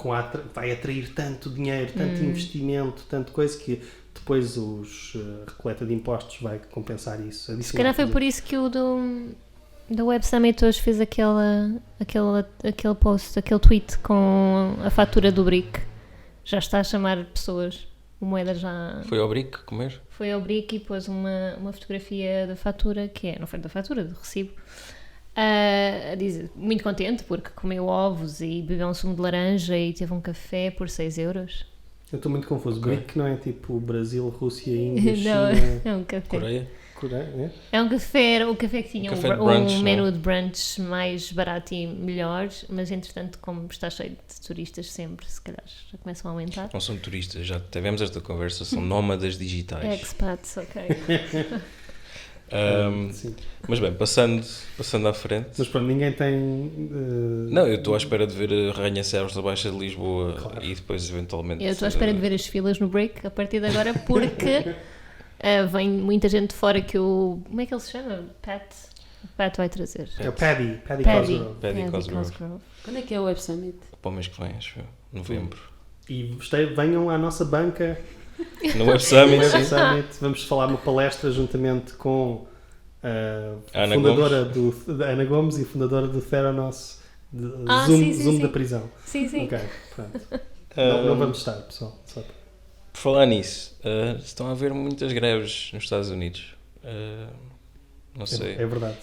vai atrair tanto dinheiro, tanto investimento, tanto coisa que depois a coleta de impostos vai compensar isso. Se calhar foi por isso que o da Web Summit hoje fez aquele post, aquele tweet com a fatura do BRIC. Já está a chamar pessoas... O Moeda já... Foi ao BRIC comer? Foi ao BRIC e pôs uma fotografia da fatura, não foi da fatura, do recibo, diz, muito contente porque comeu ovos e bebeu um sumo de laranja e teve um café por 6 euros. Eu estou muito confuso. Okay. BRIC não é tipo Brasil, Rússia, Índia, não, China... é um café. Coreia? É um café, o café que tinha brunch, um menu de brunch mais barato e melhor, mas entretanto, como está cheio de turistas sempre, se calhar já começam a aumentar. Não são turistas, já tivemos esta conversa, são nómadas digitais. Expats, ok. Mas bem, passando à frente. Mas pronto, ninguém tem... Não, eu estou à espera de ver arranha-céus da Baixa de Lisboa, claro. E depois eventualmente... Eu estou à espera de ver as filas no break a partir de agora, porque... vem muita gente de fora que o... Como é que ele se chama? Pat vai trazer. É o Paddy Cosgrove. Quando é que é o Web Summit? Para o mês que vem, acho eu. Novembro. E venham à nossa banca no Web Summit. Vamos falar uma palestra juntamente com a fundadora Ana Gomes e fundadora do Theranos Zoom da prisão. Sim. Ok, pronto. Não vamos estar, pessoal. Por falar nisso, estão a haver muitas greves nos Estados Unidos. Não sei. É verdade.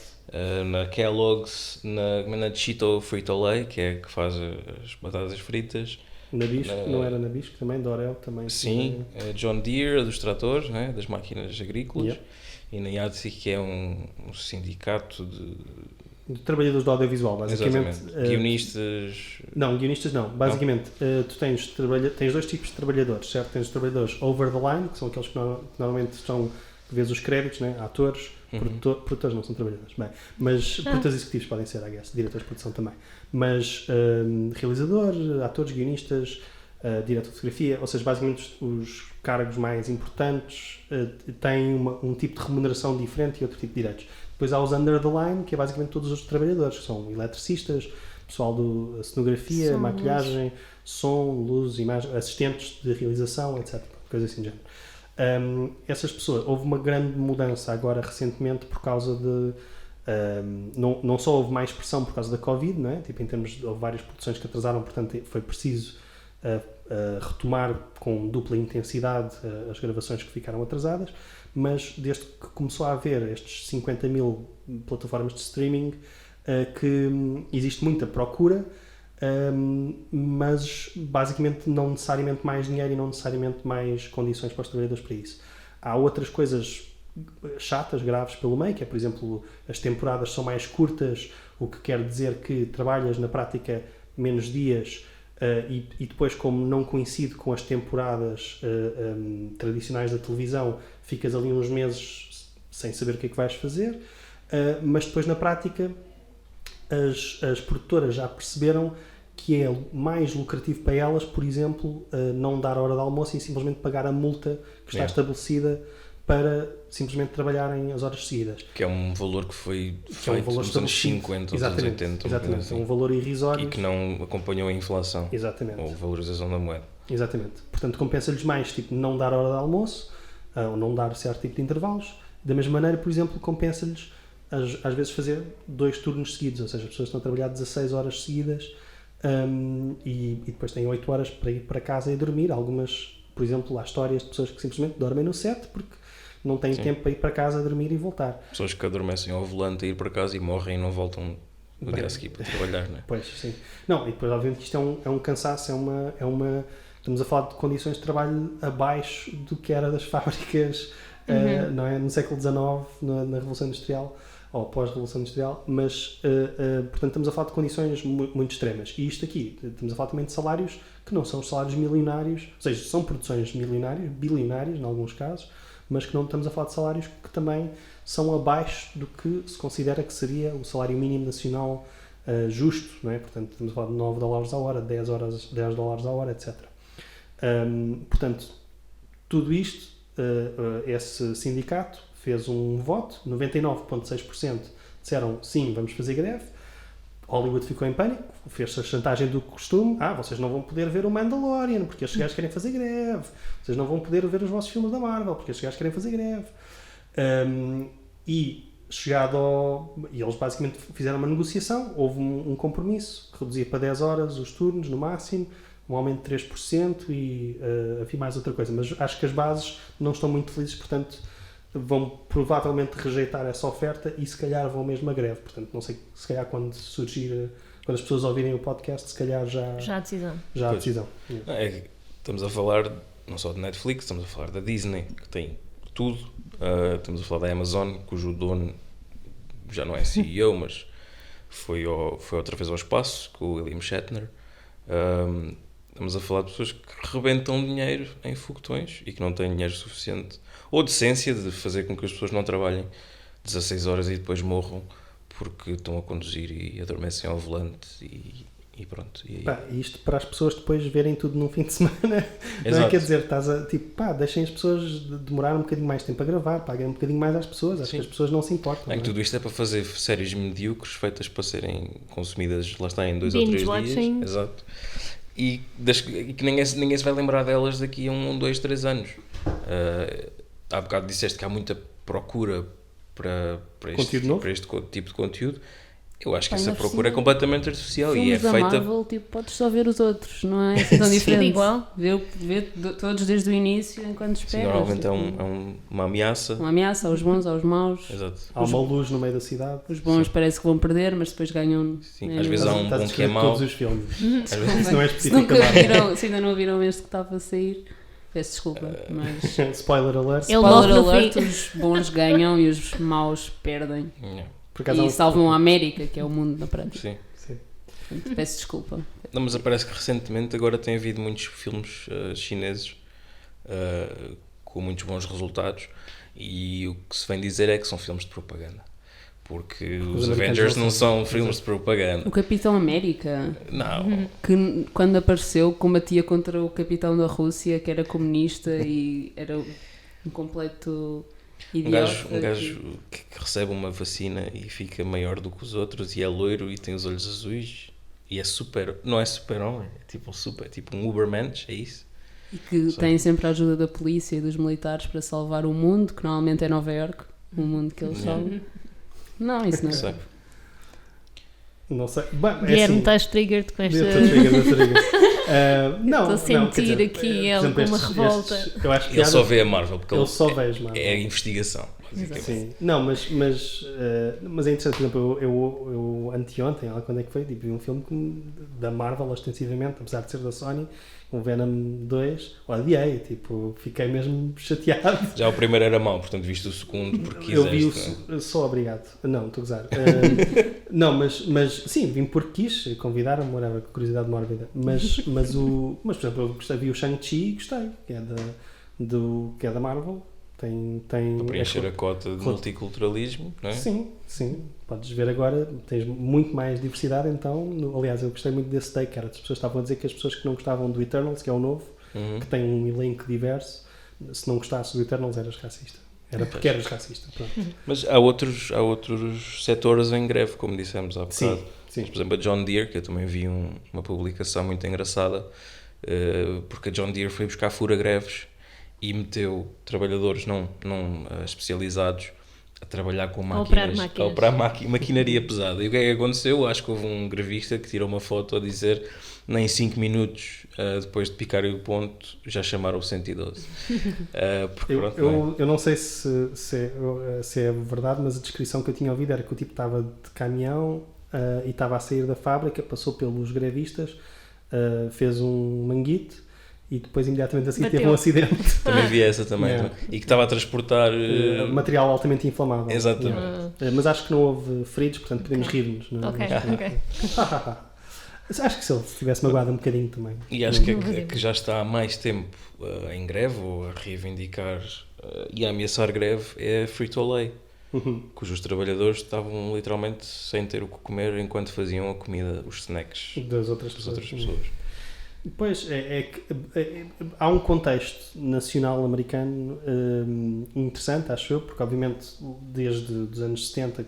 Na Kellogg's, na Cheeto Frito-Lay, que é que faz as batatas fritas. Nabisco, não era Nabisco também, Dorel também. Sim, John Deere, dos tratores, né, das máquinas agrícolas. Yeah. E na IADSI, que é um sindicato de trabalhadores do audiovisual, basicamente. Guionistas... Guionistas não. Basicamente, tu tens dois tipos de trabalhadores, certo? Tens os trabalhadores over the line, que são aqueles que normalmente estão, vês os créditos, né? Atores, produtores não são trabalhadores, bem, mas produtores executivos podem ser, diretores de produção também. Mas realizador, atores, guionistas, diretor de fotografia, ou seja, basicamente os cargos mais importantes têm um tipo de remuneração diferente e outro tipo de direitos. Depois há os under the line, que é basicamente todos os trabalhadores, que são eletricistas, pessoal da cenografia, maquilhagem, som, luz, imagem, assistentes de realização, etc. Coisas assim do género. Essas pessoas, houve uma grande mudança agora recentemente por causa de... não só houve mais pressão por causa da Covid, não é? Tipo, em termos houve várias produções que atrasaram, portanto foi preciso retomar com dupla intensidade as gravações que ficaram atrasadas, mas desde que começou a haver estes 50 mil plataformas de streaming, que existe muita procura, mas basicamente não necessariamente mais dinheiro e não necessariamente mais condições para os trabalhadores para isso. Há outras coisas chatas, graves pelo meio, que é, por exemplo, as temporadas são mais curtas, o que quer dizer que trabalhas na prática menos dias, e depois, como não coincide com as temporadas tradicionais da televisão, ficas ali uns meses sem saber o que é que vais fazer, mas depois na prática as produtoras já perceberam que é mais lucrativo para elas, por exemplo, não dar a hora de almoço e simplesmente pagar a multa que está estabelecida para simplesmente trabalharem as horas seguidas. Que é um valor que foi feito nos anos 50 ou anos 80. Exatamente, assim. É um valor irrisório. E que não acompanhou a inflação. Exatamente. Ou a valorização da moeda. Exatamente. Portanto, compensa-lhes mais tipo, não dar a hora de almoço, ou não dar certo tipo de intervalos. Da mesma maneira, por exemplo, compensa-lhes às vezes fazer 2 turnos seguidos, ou seja, as pessoas estão a trabalhar 16 horas seguidas e depois têm 8 horas para ir para casa e dormir. Algumas, por exemplo, há histórias de pessoas que simplesmente dormem no set porque não têm tempo para ir para casa, dormir e voltar. Pessoas que adormecem ao volante a ir para casa e morrem e não voltam no dia a seguir para trabalhar, não é? Pois, sim. Não, e depois, obviamente, isto é um cansaço, estamos a falar de condições de trabalho abaixo do que era das fábricas, não é? No século XIX, na Revolução Industrial, ou pós-Revolução Industrial, mas, portanto, estamos a falar de condições muito extremas. E isto aqui, estamos a falar também de salários que não são os salários milionários, ou seja, são produções milionárias, bilionárias, em alguns casos, mas que não estamos a falar de salários que também são abaixo do que se considera que seria o salário mínimo nacional justo, não é? Portanto, estamos a falar de $9 a hora, $10 a hora, etc. Portanto, tudo isto, esse sindicato fez um voto, 99,6% disseram sim, vamos fazer greve. Hollywood ficou em pânico, fez-se a chantagem do costume. Vocês não vão poder ver o Mandalorian porque estes gajos querem fazer greve. Vocês não vão poder ver os vossos filmes da Marvel porque estes gajos querem fazer greve. E eles basicamente fizeram uma negociação, houve um compromisso que reduzia para 10 horas os turnos no máximo, um aumento de 3% e havia mais outra coisa. Mas acho que as bases não estão muito felizes, portanto vão provavelmente rejeitar essa oferta e se calhar vão mesmo à greve. Portanto, não sei, se calhar quando as pessoas ouvirem o podcast, se calhar já há decisão. Estamos a falar não só de Netflix, estamos a falar da Disney, que tem tudo. Estamos a falar da Amazon, cujo dono já não é CEO, mas foi outra vez ao espaço, com o William Shatner. Estamos a falar de pessoas que rebentam dinheiro em foguetões e que não têm dinheiro suficiente ou decência de fazer com que as pessoas não trabalhem 16 horas e depois morram porque estão a conduzir e adormecem ao volante e pronto. Isto para as pessoas depois verem tudo num fim de semana. Não é? Quer dizer, deixem as pessoas demorar um bocadinho mais tempo a gravar, paguem um bocadinho mais às pessoas. Acho que as pessoas não se importam. Que tudo isto é para fazer séries medíocres feitas para serem consumidas, lá está, em 2 ou 3 dias. Exato. E que ninguém se vai lembrar delas daqui a 1, 2, 3 anos. Há bocado disseste que há muita procura para este tipo de conteúdo. Eu acho que essa procura é completamente artificial e é feita... Marvel, podes só ver os outros, não é assim tão diferente. Igual. Vê todos desde o início enquanto esperas. Normalmente é uma ameaça. Uma ameaça aos bons, aos maus. Exato. Há uma luz no meio da cidade. Os bons parece que vão perder, mas depois ganham. Sim. Às vezes há um bom que é mau. Todos os filmes. Isso não é específico. Se ainda não viram este que estava a sair, peço desculpa, mas... Spoiler alert. Spoiler alert, os bons ganham e os maus perdem. E salvam a América, que é o mundo na prática. Sim. Peço desculpa. Não, mas parece que recentemente agora tem havido muitos filmes chineses com muitos bons resultados e o que se vem dizer é que são filmes de propaganda. Porque os Avengers não são filmes de propaganda. O Capitão América, não. Que quando apareceu combatia contra o Capitão da Rússia, que era comunista e era um completo... Um gajo que recebe uma vacina e fica maior do que os outros e é loiro e tem os olhos azuis e é não é super-homem, é tipo um Ubermensch, é isso? E que tem sempre a ajuda da polícia e dos militares para salvar o mundo, que normalmente é Nova Iorque, o mundo que eles salvam. Não, isso não é. Não sei. Guilherme, estás triggered com esta... Estou a sentir aqui alguma revolta. Eu acho que ele só vê a Marvel porque ele só vê a Marvel. É a investigação. Sim. Não, mas é interessante. Por exemplo, eu anteontem, quando é que foi? Vi um filme da Marvel ostensivamente, apesar de ser da Sony, o Venom 2, odiei, fiquei mesmo chateado. Já o primeiro era mau, portanto viste o segundo porque quiseste. Eu vi só obrigado. Não, estou a gozar. Não, mas sim, vim porque quis, convidaram-me, whatever, curiosidade mórbida. Mas por exemplo, eu vi o Shang-Chi e gostei, que é da Marvel. Tem para preencher a cota de multiculturalismo, não é? Sim. Podes ver agora, tens muito mais diversidade, então. Aliás, eu gostei muito desse take, as pessoas estavam a dizer que as pessoas que não gostavam do Eternals, que é o novo, que tem um elenco diverso, se não gostasses do Eternals eras racista. Era porque eras racista. Pronto. Mas há outros setores em greve, como dissemos há bocado. Sim. Por exemplo, a John Deere, que eu também vi uma publicação muito engraçada, porque a John Deere foi buscar fura-greves e meteu trabalhadores não especializados a trabalhar com A operar máquinas, máquinas. a operar maquinaria pesada. E o que é que aconteceu? Acho que houve um grevista que tirou uma foto a dizer nem 5 minutos depois de picarem o ponto já chamaram o 112. Porque, pronto, eu não sei se é verdade, mas a descrição que eu tinha ouvido era que o tipo estava de caminhão e estava a sair da fábrica, passou pelos grevistas, fez um manguite e depois imediatamente a seguir teve um acidente. Também vi essa também. Yeah. E que estava a transportar... material altamente inflamável. Exatamente. Mas acho que não houve feridos, portanto podemos rir-nos. Não? Ok. Acho que se ele estivesse magoado um bocadinho também. E acho que já está há mais tempo em greve ou a reivindicar e a ameaçar greve é a Frito-Lay, cujos trabalhadores estavam literalmente sem ter o que comer enquanto faziam a comida, os snacks das outras pessoas. Pois, há um contexto nacional americano interessante, acho eu, porque obviamente desde os anos 70,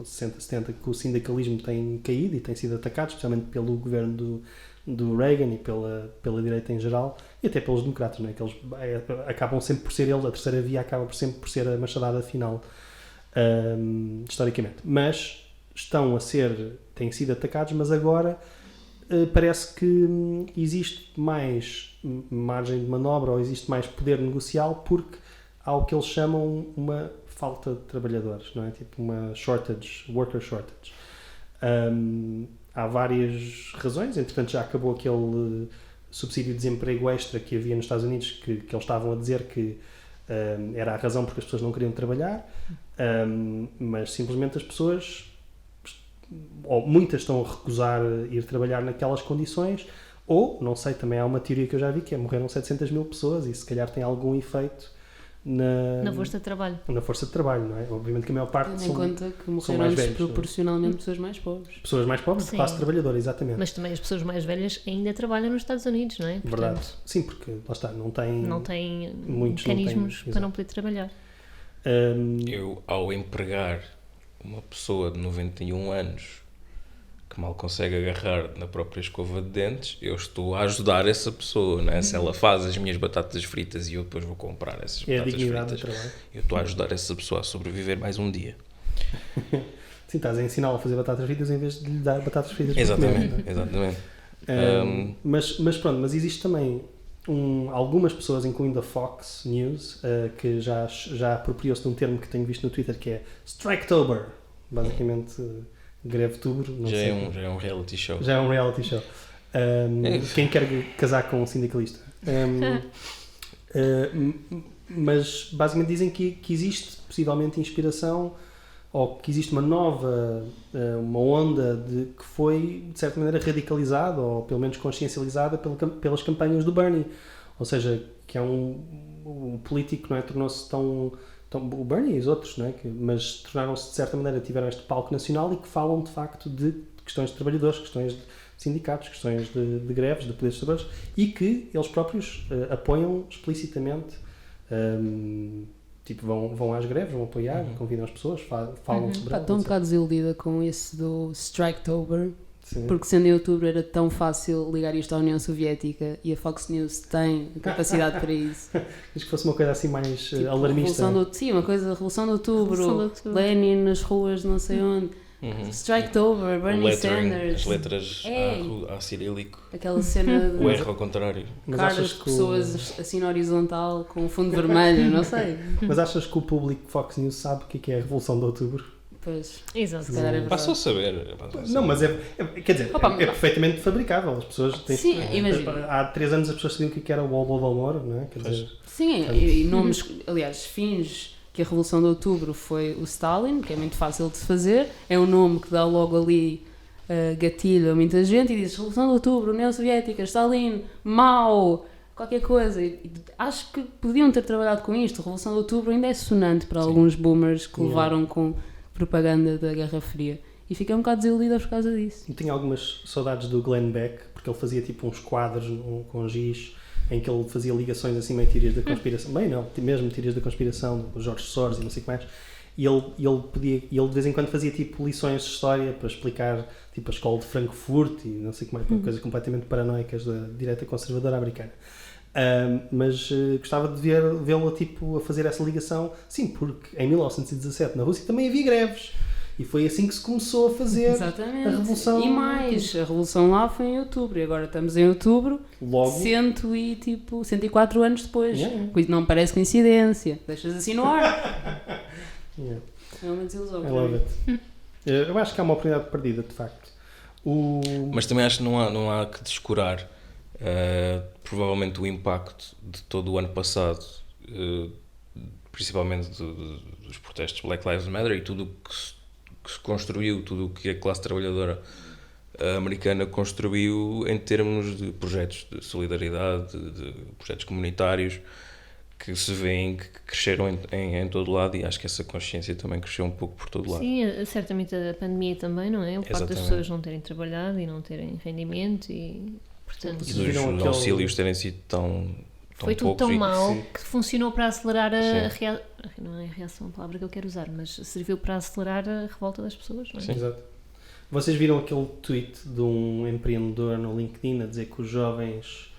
60, 70, que o sindicalismo tem caído e tem sido atacado, especialmente pelo governo do Reagan e pela direita em geral, e até pelos democratas, não é? Que eles acabam sempre por ser eles, a terceira via acaba sempre por ser a machadada final, historicamente. Mas têm sido atacados, mas agora parece que existe mais margem de manobra ou existe mais poder negocial porque há o que eles chamam uma falta de trabalhadores, não é? Tipo uma worker shortage. Há várias razões, entretanto já acabou aquele subsídio de desemprego extra que havia nos Estados Unidos que eles estavam a dizer que era a razão porque as pessoas não queriam trabalhar, mas simplesmente as pessoas, ou muitas estão a recusar ir trabalhar naquelas condições, ou, não sei, também há uma teoria que eu já vi que morreram 700 mil pessoas e se calhar tem algum efeito na força de trabalho. Na força de trabalho, não é? Obviamente que a maior parte tendo em conta que morreram desproporcionalmente pessoas mais pobres. Pessoas mais pobres, de classe trabalhadora, exatamente. Mas também as pessoas mais velhas ainda trabalham nos Estados Unidos, não é? Portanto, verdade. Sim, porque lá está, não têm mecanismos para não poder trabalhar. Eu, ao empregar uma pessoa de 91 anos que mal consegue agarrar na própria escova de dentes, eu estou a ajudar essa pessoa, não é? Se ela faz as minhas batatas fritas e eu depois vou comprar essas batatas fritas, eu estou a ajudar essa pessoa a sobreviver mais um dia. Sim, estás a ensiná-la a fazer batatas fritas em vez de lhe dar batatas fritas. Exatamente, exatamente. Mas existe também algumas pessoas, incluindo a Fox News, que já apropriou-se de um termo que tenho visto no Twitter que é Striketober, basicamente greve-tubro. Já é um reality show. Já é um reality show. Quem quer casar com um sindicalista. Mas basicamente dizem que existe possivelmente inspiração ou que existe uma nova uma onda que foi de certa maneira radicalizada ou pelo menos consciencializada pelas campanhas do Bernie, ou seja, que é um político, não é? Tornou-se tão o Bernie e os outros, não é? Mas tornaram-se de certa maneira, tiveram este palco nacional e que falam de facto de questões de trabalhadores, questões de sindicatos, questões de greves, de poderes de trabalhadores, e que eles próprios apoiam explicitamente. Tipo, vão às greves, vão apoiar, convidam as pessoas, falam sobre elas. Estou um bocado desiludida com esse do Striketober, sim. Porque sendo em outubro era tão fácil ligar isto à União Soviética e a Fox News tem capacidade para isso. Acho que fosse uma coisa assim mais tipo, alarmista. Sim, uma coisa, Revolução de Outubro, Lenin nas ruas, não sei onde. Striketober, Bernie Sanders. As letras a cirílico. Aquela cena o R ao contrário. Caras de pessoas assim na horizontal com fundo vermelho, não sei. Mas achas que o público Fox News sabe o que é a Revolução de Outubro? Pois. Exato. Passou a saber. Não, mas quer dizer, é perfeitamente fabricável. As pessoas têm. Sim, imagina. Há 3 anos as pessoas sabiam o que era o Holodomor, não é? Quer dizer, sim, e nomes, aliás, fins que a Revolução de Outubro foi o Stalin, que é muito fácil de se fazer, é um nome que dá logo ali gatilho a muita gente e diz Revolução de Outubro, União Soviética, Stalin, Mao, qualquer coisa. E acho que podiam ter trabalhado com isto. A Revolução de Outubro ainda é sonante para alguns boomers que levaram com propaganda da Guerra Fria. E fiquei um bocado desiludida por causa disso. Eu tinha algumas saudades do Glenn Beck, porque ele fazia tipo uns quadros com giz em que ele fazia ligações assim meio teorias da conspiração, bem não, mesmo teorias da conspiração do Jorge Soros e não sei o que mais, e ele de vez em quando fazia tipo lições de história para explicar tipo a escola de Frankfurt e não sei o que mais, coisas completamente paranoicas da direita conservadora americana. Mas gostava de vê-lo tipo, a fazer essa ligação. Sim, porque em 1917 na Rússia também havia greves. E foi assim que se começou a fazer Exatamente. a Revolução. E mais, a Revolução lá foi em outubro. E agora estamos em outubro, Logo. 104 anos depois. Yeah. Não me parece coincidência. Deixas assim no ar. Yeah. É uma desilusão. I love it. Eu acho que há uma oportunidade perdida, de facto. Mas também acho que não há que descurar provavelmente o impacto de todo o ano passado, principalmente dos protestos Black Lives Matter e tudo o que se construiu, tudo o que a classe trabalhadora americana construiu em termos de projetos de solidariedade, de projetos comunitários que se vêem que cresceram em todo lado, e acho que essa consciência também cresceu um pouco por todo lado. Sim, certamente a pandemia também, não é? O facto das Exatamente. pessoas não terem trabalhado e não terem rendimento e, portanto... E dos auxílios terem sido tão foi tudo poucos tão e- mau Sim. que funcionou para acelerar Sim. não é a reação, a palavra que eu quero usar, mas serviu para acelerar a revolta das pessoas, não é? Sim. Exato. Vocês viram aquele tweet de um empreendedor no LinkedIn a dizer que os jovens...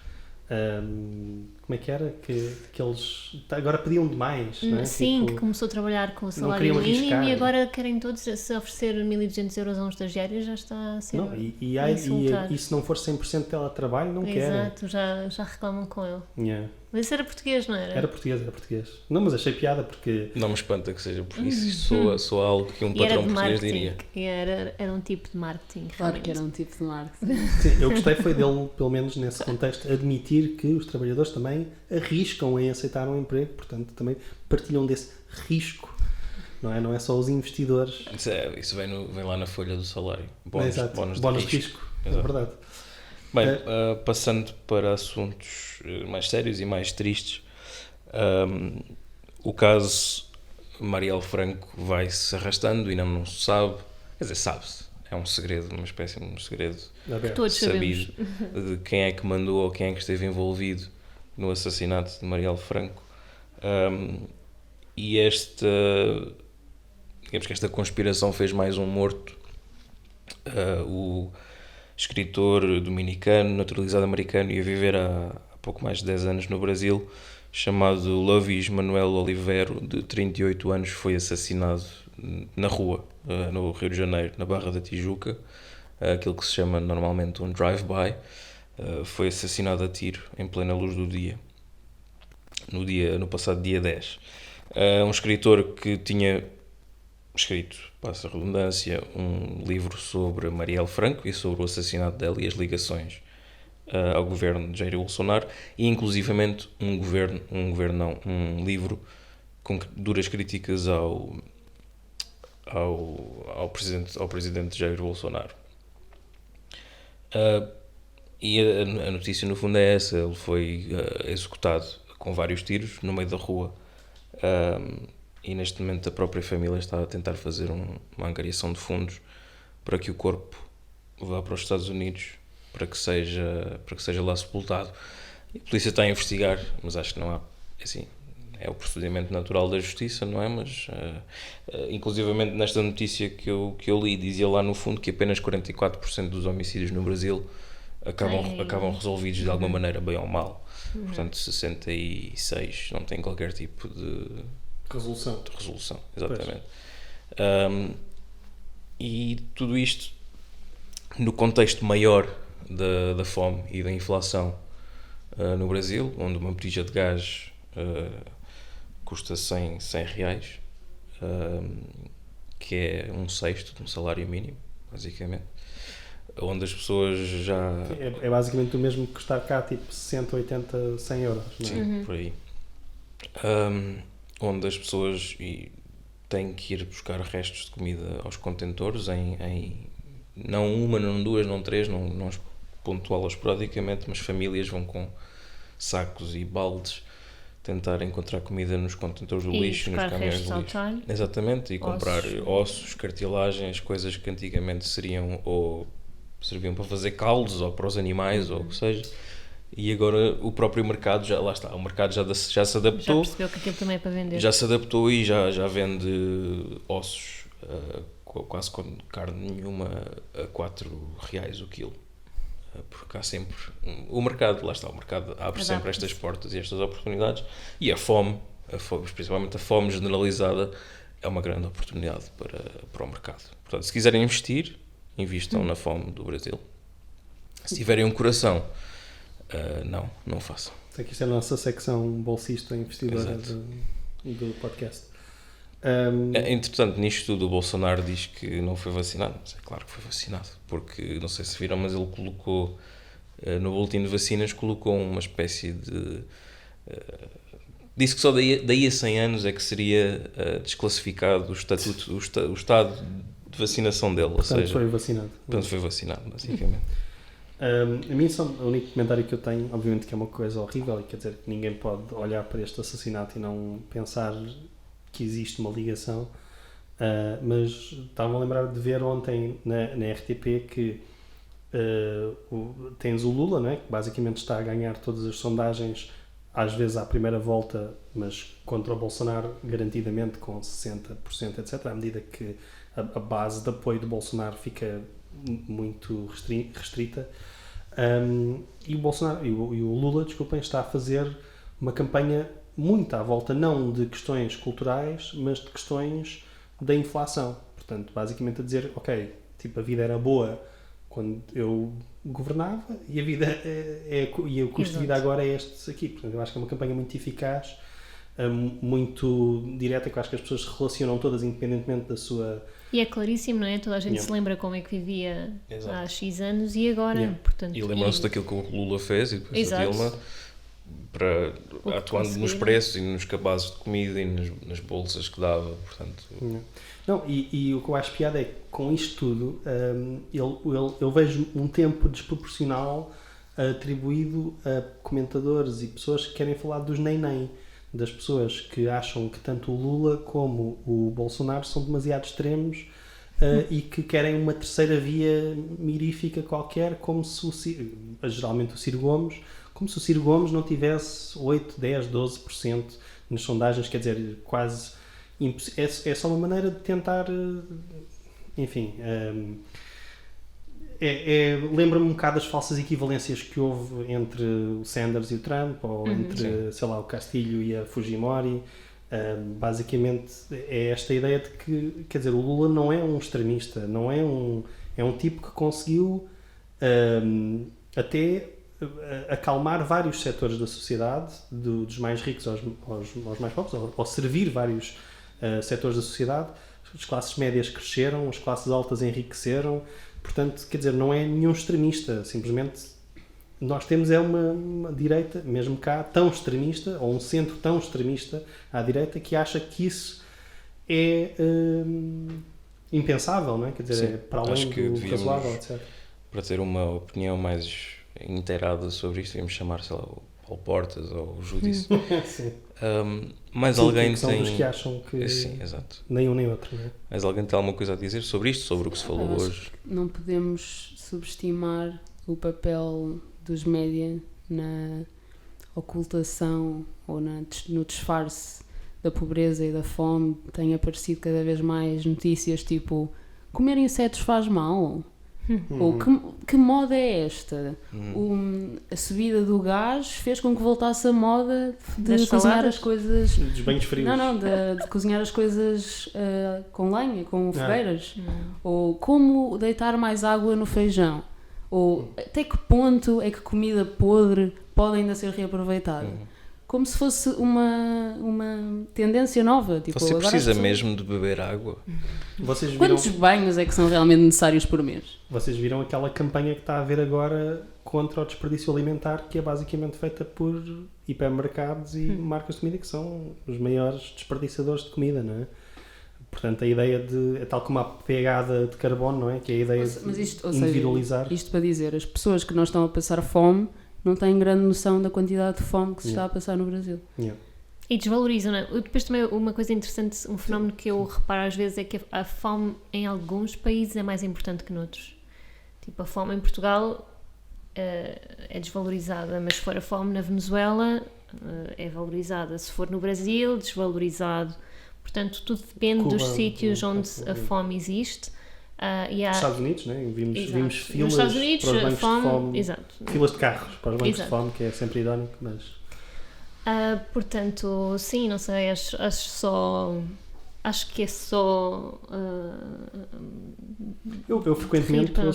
como é que era? Que eles agora pediam demais, não é? Sim, Tipo, que começou a trabalhar com o salário queriam mínimo arriscar. e agora querem todos se oferecer 1.200 euros a um estagiário, já está a ser não, e insultar. se não for 100% de teletrabalho, não querem. Exato, já reclamam com ele. Yeah. Mas isso era português, não era? Era português. Não, mas achei piada porque... Não me espanta que seja, porque isso soa algo que um E era patrão de português marketing. diria. E era um tipo de marketing. Claro que realmente. era um tipo de marketing. Sim, eu gostei foi dele, pelo menos nesse contexto, admitir que os trabalhadores também arriscam em aceitar um emprego, portanto também partilham desse risco, não é? Não é só os investidores. Isso vem lá na folha do salário. Bónus Bónus de de risco. risco, é Exato. verdade. Bem, passando para assuntos mais sérios e mais tristes, o caso Marielle Franco vai-se arrastando e não se sabe, quer dizer, sabe-se, é um segredo, uma espécie de um segredo Todos sabido de quem é que mandou ou quem é que esteve envolvido no assassinato de Marielle Franco. E digamos que esta conspiração fez mais um morto. O escritor dominicano, naturalizado americano e a viver há pouco mais de 10 anos no Brasil, chamado Lovis Manuel Olivero, de 38 anos, foi assassinado na rua, no Rio de Janeiro, na Barra da Tijuca, aquilo que se chama normalmente um drive-by. Foi assassinado a tiro em plena luz do dia, no passado dia 10. Um escritor que tinha escrito, passa a redundância, um livro sobre Marielle Franco e sobre o assassinato dela e as ligações ao governo de Jair Bolsonaro, e inclusivamente um livro com duras críticas ao presidente Jair Bolsonaro. E a notícia no fundo é essa: ele foi executado com vários tiros no meio da rua, e neste momento a própria família está a tentar fazer uma angariação de fundos para que o corpo vá para os Estados Unidos, para que seja lá sepultado. E a polícia está a investigar, mas acho que não há, assim, é o procedimento natural da justiça, não é? Mas inclusivamente nesta notícia que eu li, dizia lá no fundo que apenas 44% dos homicídios no Brasil acabam resolvidos de alguma maneira, bem ou mal. Portanto, 66 não tem qualquer tipo de resolução, exatamente. E tudo isto no contexto maior da fome e da inflação no Brasil, onde uma botija de gás custa 100 reais, que é um sexto de um salário mínimo, basicamente, onde as pessoas já... É basicamente o mesmo que custar cá, tipo 60, 80, 100 euros, não é? Sim, por aí. Onde as pessoas têm que ir buscar restos de comida aos contentores em não uma, não duas, não três, não pontuá-las esporadicamente, mas famílias vão com sacos e baldes tentar encontrar comida nos contentores do lixo, nos caminhões do lixo. Exatamente, e comprar ossos, cartilagens, coisas que antigamente serviam para fazer caldos ou para os animais, ou o que seja. E agora o próprio mercado, o mercado já se adaptou. Já percebeu que aquilo também é para vender. Já se adaptou e já vende ossos, quase com carne nenhuma, a 4 reais o quilo. porque há sempre o mercado, lá está, o mercado abre sempre Adapta-se. estas portas e estas oportunidades, e a fome, principalmente a fome generalizada, é uma grande oportunidade para o mercado. Portanto, se quiserem investir, invistam na fome do Brasil. Se tiverem um coração, não façam. Sei que isto é a nossa secção bolsista investidora Exato. do podcast. Entretanto, nisto tudo, o Bolsonaro diz que não foi vacinado, mas é claro que foi vacinado, porque, não sei se viram, mas ele colocou, no boletim de vacinas, colocou uma espécie de... disse que só daí a 100 anos é que seria desclassificado o estado de vacinação dele. Portanto, foi vacinado. Portanto, foi vacinado, basicamente. A mim, o único comentário que eu tenho, obviamente que é uma coisa horrível, e quer dizer que ninguém pode olhar para este assassinato e não pensar que existe uma ligação, mas estava-me a lembrar de ver ontem na RTP que tens o Lula, não é? Que basicamente está a ganhar todas as sondagens, às vezes à primeira volta, mas contra o Bolsonaro garantidamente com 60%, etc., à medida que a base de apoio do Bolsonaro fica muito restrita, e o Bolsonaro e o Lula, desculpem, está a fazer uma campanha muito à volta não de questões culturais, mas de questões da inflação. Portanto, basicamente a dizer, ok, tipo, a vida era boa quando eu governava e a vida e o custo de vida agora é este aqui. Portanto, eu acho que é uma campanha muito eficaz, muito direta, que eu acho que as pessoas se relacionam todas independentemente da sua... E é claríssimo, não é? Toda a gente se lembra como é que vivia há X anos e agora, portanto... E lembram-se daquilo que o Lula fez e depois a Dilma, atuando nos preços e nos cabazes de comida e nas bolsas que dava, portanto... Não, e o que eu acho piada é que com isto tudo eu vejo um tempo desproporcional atribuído a comentadores e pessoas que querem falar dos nem-nem, das pessoas que acham que tanto o Lula como o Bolsonaro são demasiado extremos e que querem uma terceira via mirífica qualquer, como se geralmente o Ciro Gomes, como se o Ciro Gomes não tivesse 8, 10, 12% nas sondagens, quer dizer, quase é só uma maneira de tentar, enfim, lembra-me um bocado das falsas equivalências que houve entre o Sanders e o Trump, ou entre, sei lá, o Castilho e a Fujimori. Basicamente é esta ideia de que, quer dizer, o Lula não é um extremista, não é um tipo que conseguiu até acalmar vários setores da sociedade, dos mais ricos aos mais pobres, ou servir vários setores da sociedade. As classes médias cresceram, as classes altas enriqueceram. Portanto, quer dizer, não é nenhum extremista, simplesmente nós temos uma direita, mesmo cá, tão extremista, ou um centro tão extremista à direita, que acha que isso é impensável, não é? Quer dizer, é para além do razoável, etc. Para ter uma opinião mais inteirada sobre isto, devíamos chamar, sei lá, o Paulo Portas ou o Judice. Sim. Mas sim, alguém que são tem... dos que acham que sim, exato. Nem um nem outro, não é? Mas alguém tem alguma coisa a dizer sobre isto, sobre o que se falou hoje? Não podemos subestimar o papel dos média na ocultação ou no disfarce da pobreza e da fome. Tem aparecido cada vez mais notícias tipo: comer insetos faz mal. Ou que moda é esta? A subida do gás fez com que voltasse a moda de cozinhar as coisas... Dos banhos frios. Não, de cozinhar as coisas com lenha, com fogueiras. Ou como deitar mais água no feijão. Ou até que ponto é que comida podre pode ainda ser reaproveitada. Como se fosse uma tendência nova. Tipo, você precisa mesmo de beber água? Vocês viram... Quantos banhos é que são realmente necessários por mês? Vocês viram aquela campanha que está a haver agora contra o desperdício alimentar, que é basicamente feita por hipermercados e marcas de comida, que são os maiores desperdiçadores de comida, não é? Portanto, a ideia de... é tal como a pegada de carbono, não é? Que é a ideia de individualizar. Isto para dizer, as pessoas que não estão a passar fome não têm grande noção da quantidade de fome que se está a passar no Brasil. E desvalorizam, não é? Depois também uma coisa interessante, um fenómeno que eu reparo às vezes é que a fome em alguns países é mais importante que noutros. Tipo, a fome em Portugal é desvalorizada, mas se for a fome na Venezuela é valorizada. Se for no Brasil, desvalorizado. Portanto, tudo depende dos sítios onde a fome existe. E há... Nos Estados Unidos, né? Vimos Nos filas Estados Unidos, para os bancos de fome. Exato. Filas de carros para os bancos Exato. de fome, que é sempre irónico, mas... Portanto, sim, não sei, acho que é só... Eu frequentemente para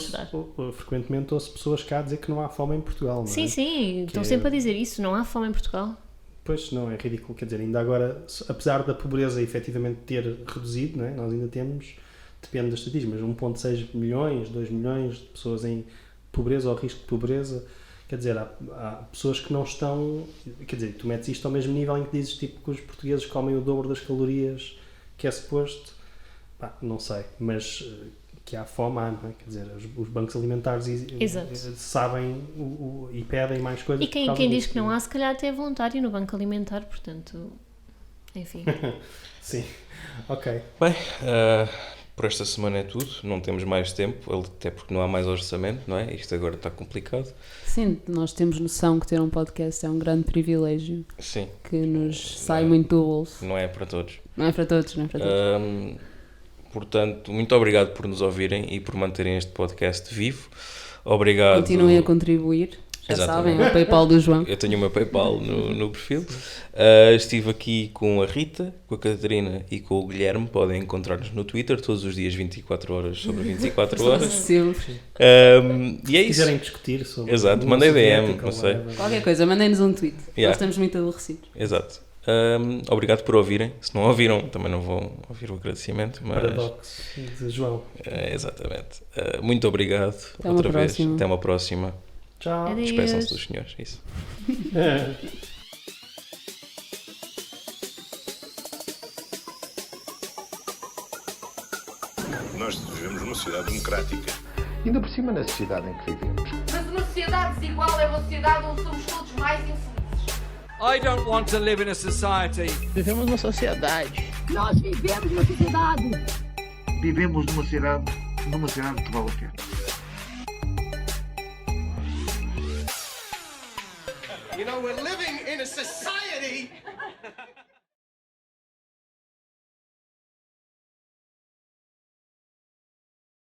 ouço pessoas cá dizer que não há fome em Portugal, não é? Sim, estão sempre a dizer isso, não há fome em Portugal. Pois, não, é ridículo, quer dizer, ainda agora, apesar da pobreza efetivamente ter reduzido, não é? Nós ainda temos, depende das estatísticas, mas 1,6 milhões, 2 milhões de pessoas em pobreza ou risco de pobreza. Quer dizer, há pessoas que não estão... Quer dizer, tu metes isto ao mesmo nível em que dizes tipo, que os portugueses comem o dobro das calorias que é suposto. Não sei, mas que há fome, não é? Quer dizer, os bancos alimentares sabem e pedem mais coisas. E quem diz que não há, se calhar até é voluntário no banco alimentar, portanto... Enfim. Sim, ok. Bem, por esta semana é tudo, não temos mais tempo, até porque não há mais orçamento, não é? Isto agora está complicado. Sim, nós temos noção que ter um podcast é um grande privilégio. Sim. Que nos sai muito do bolso. Não é para todos. Não é para todos, não é para todos. Portanto, muito obrigado por nos ouvirem e por manterem este podcast vivo. Obrigado. Continuem a contribuir. Já Exatamente. sabem, é o PayPal do João. Eu tenho o meu PayPal no perfil. Estive aqui com a Rita, com a Catarina e com o Guilherme. Podem encontrar-nos no Twitter todos os dias, 24 horas sobre 24 horas. Sempre. E é Se isso. quiserem discutir sobre... Exato, mandei DM, não sei. Qualquer coisa, mandem-nos um tweet. Nós estamos muito aborrecidos. Exato. Obrigado por ouvirem. Se não ouviram, também não vão ouvir o agradecimento. Mas... Paradoxo de João. Exatamente. Muito obrigado. Até outra uma vez. próxima. Até uma próxima. Tchau. Adeus. Despeçam-se dos senhores. Isso. Nós vivemos numa sociedade democrática. Ainda por cima na sociedade em que vivemos. Mas uma sociedade desigual é uma sociedade onde somos todos mais infelizes. I don't want to live in a society. Vivemos numa sociedade. Nós vivemos numa sociedade. Vivemos numa cidade que vale a pena. You know, we're living in a society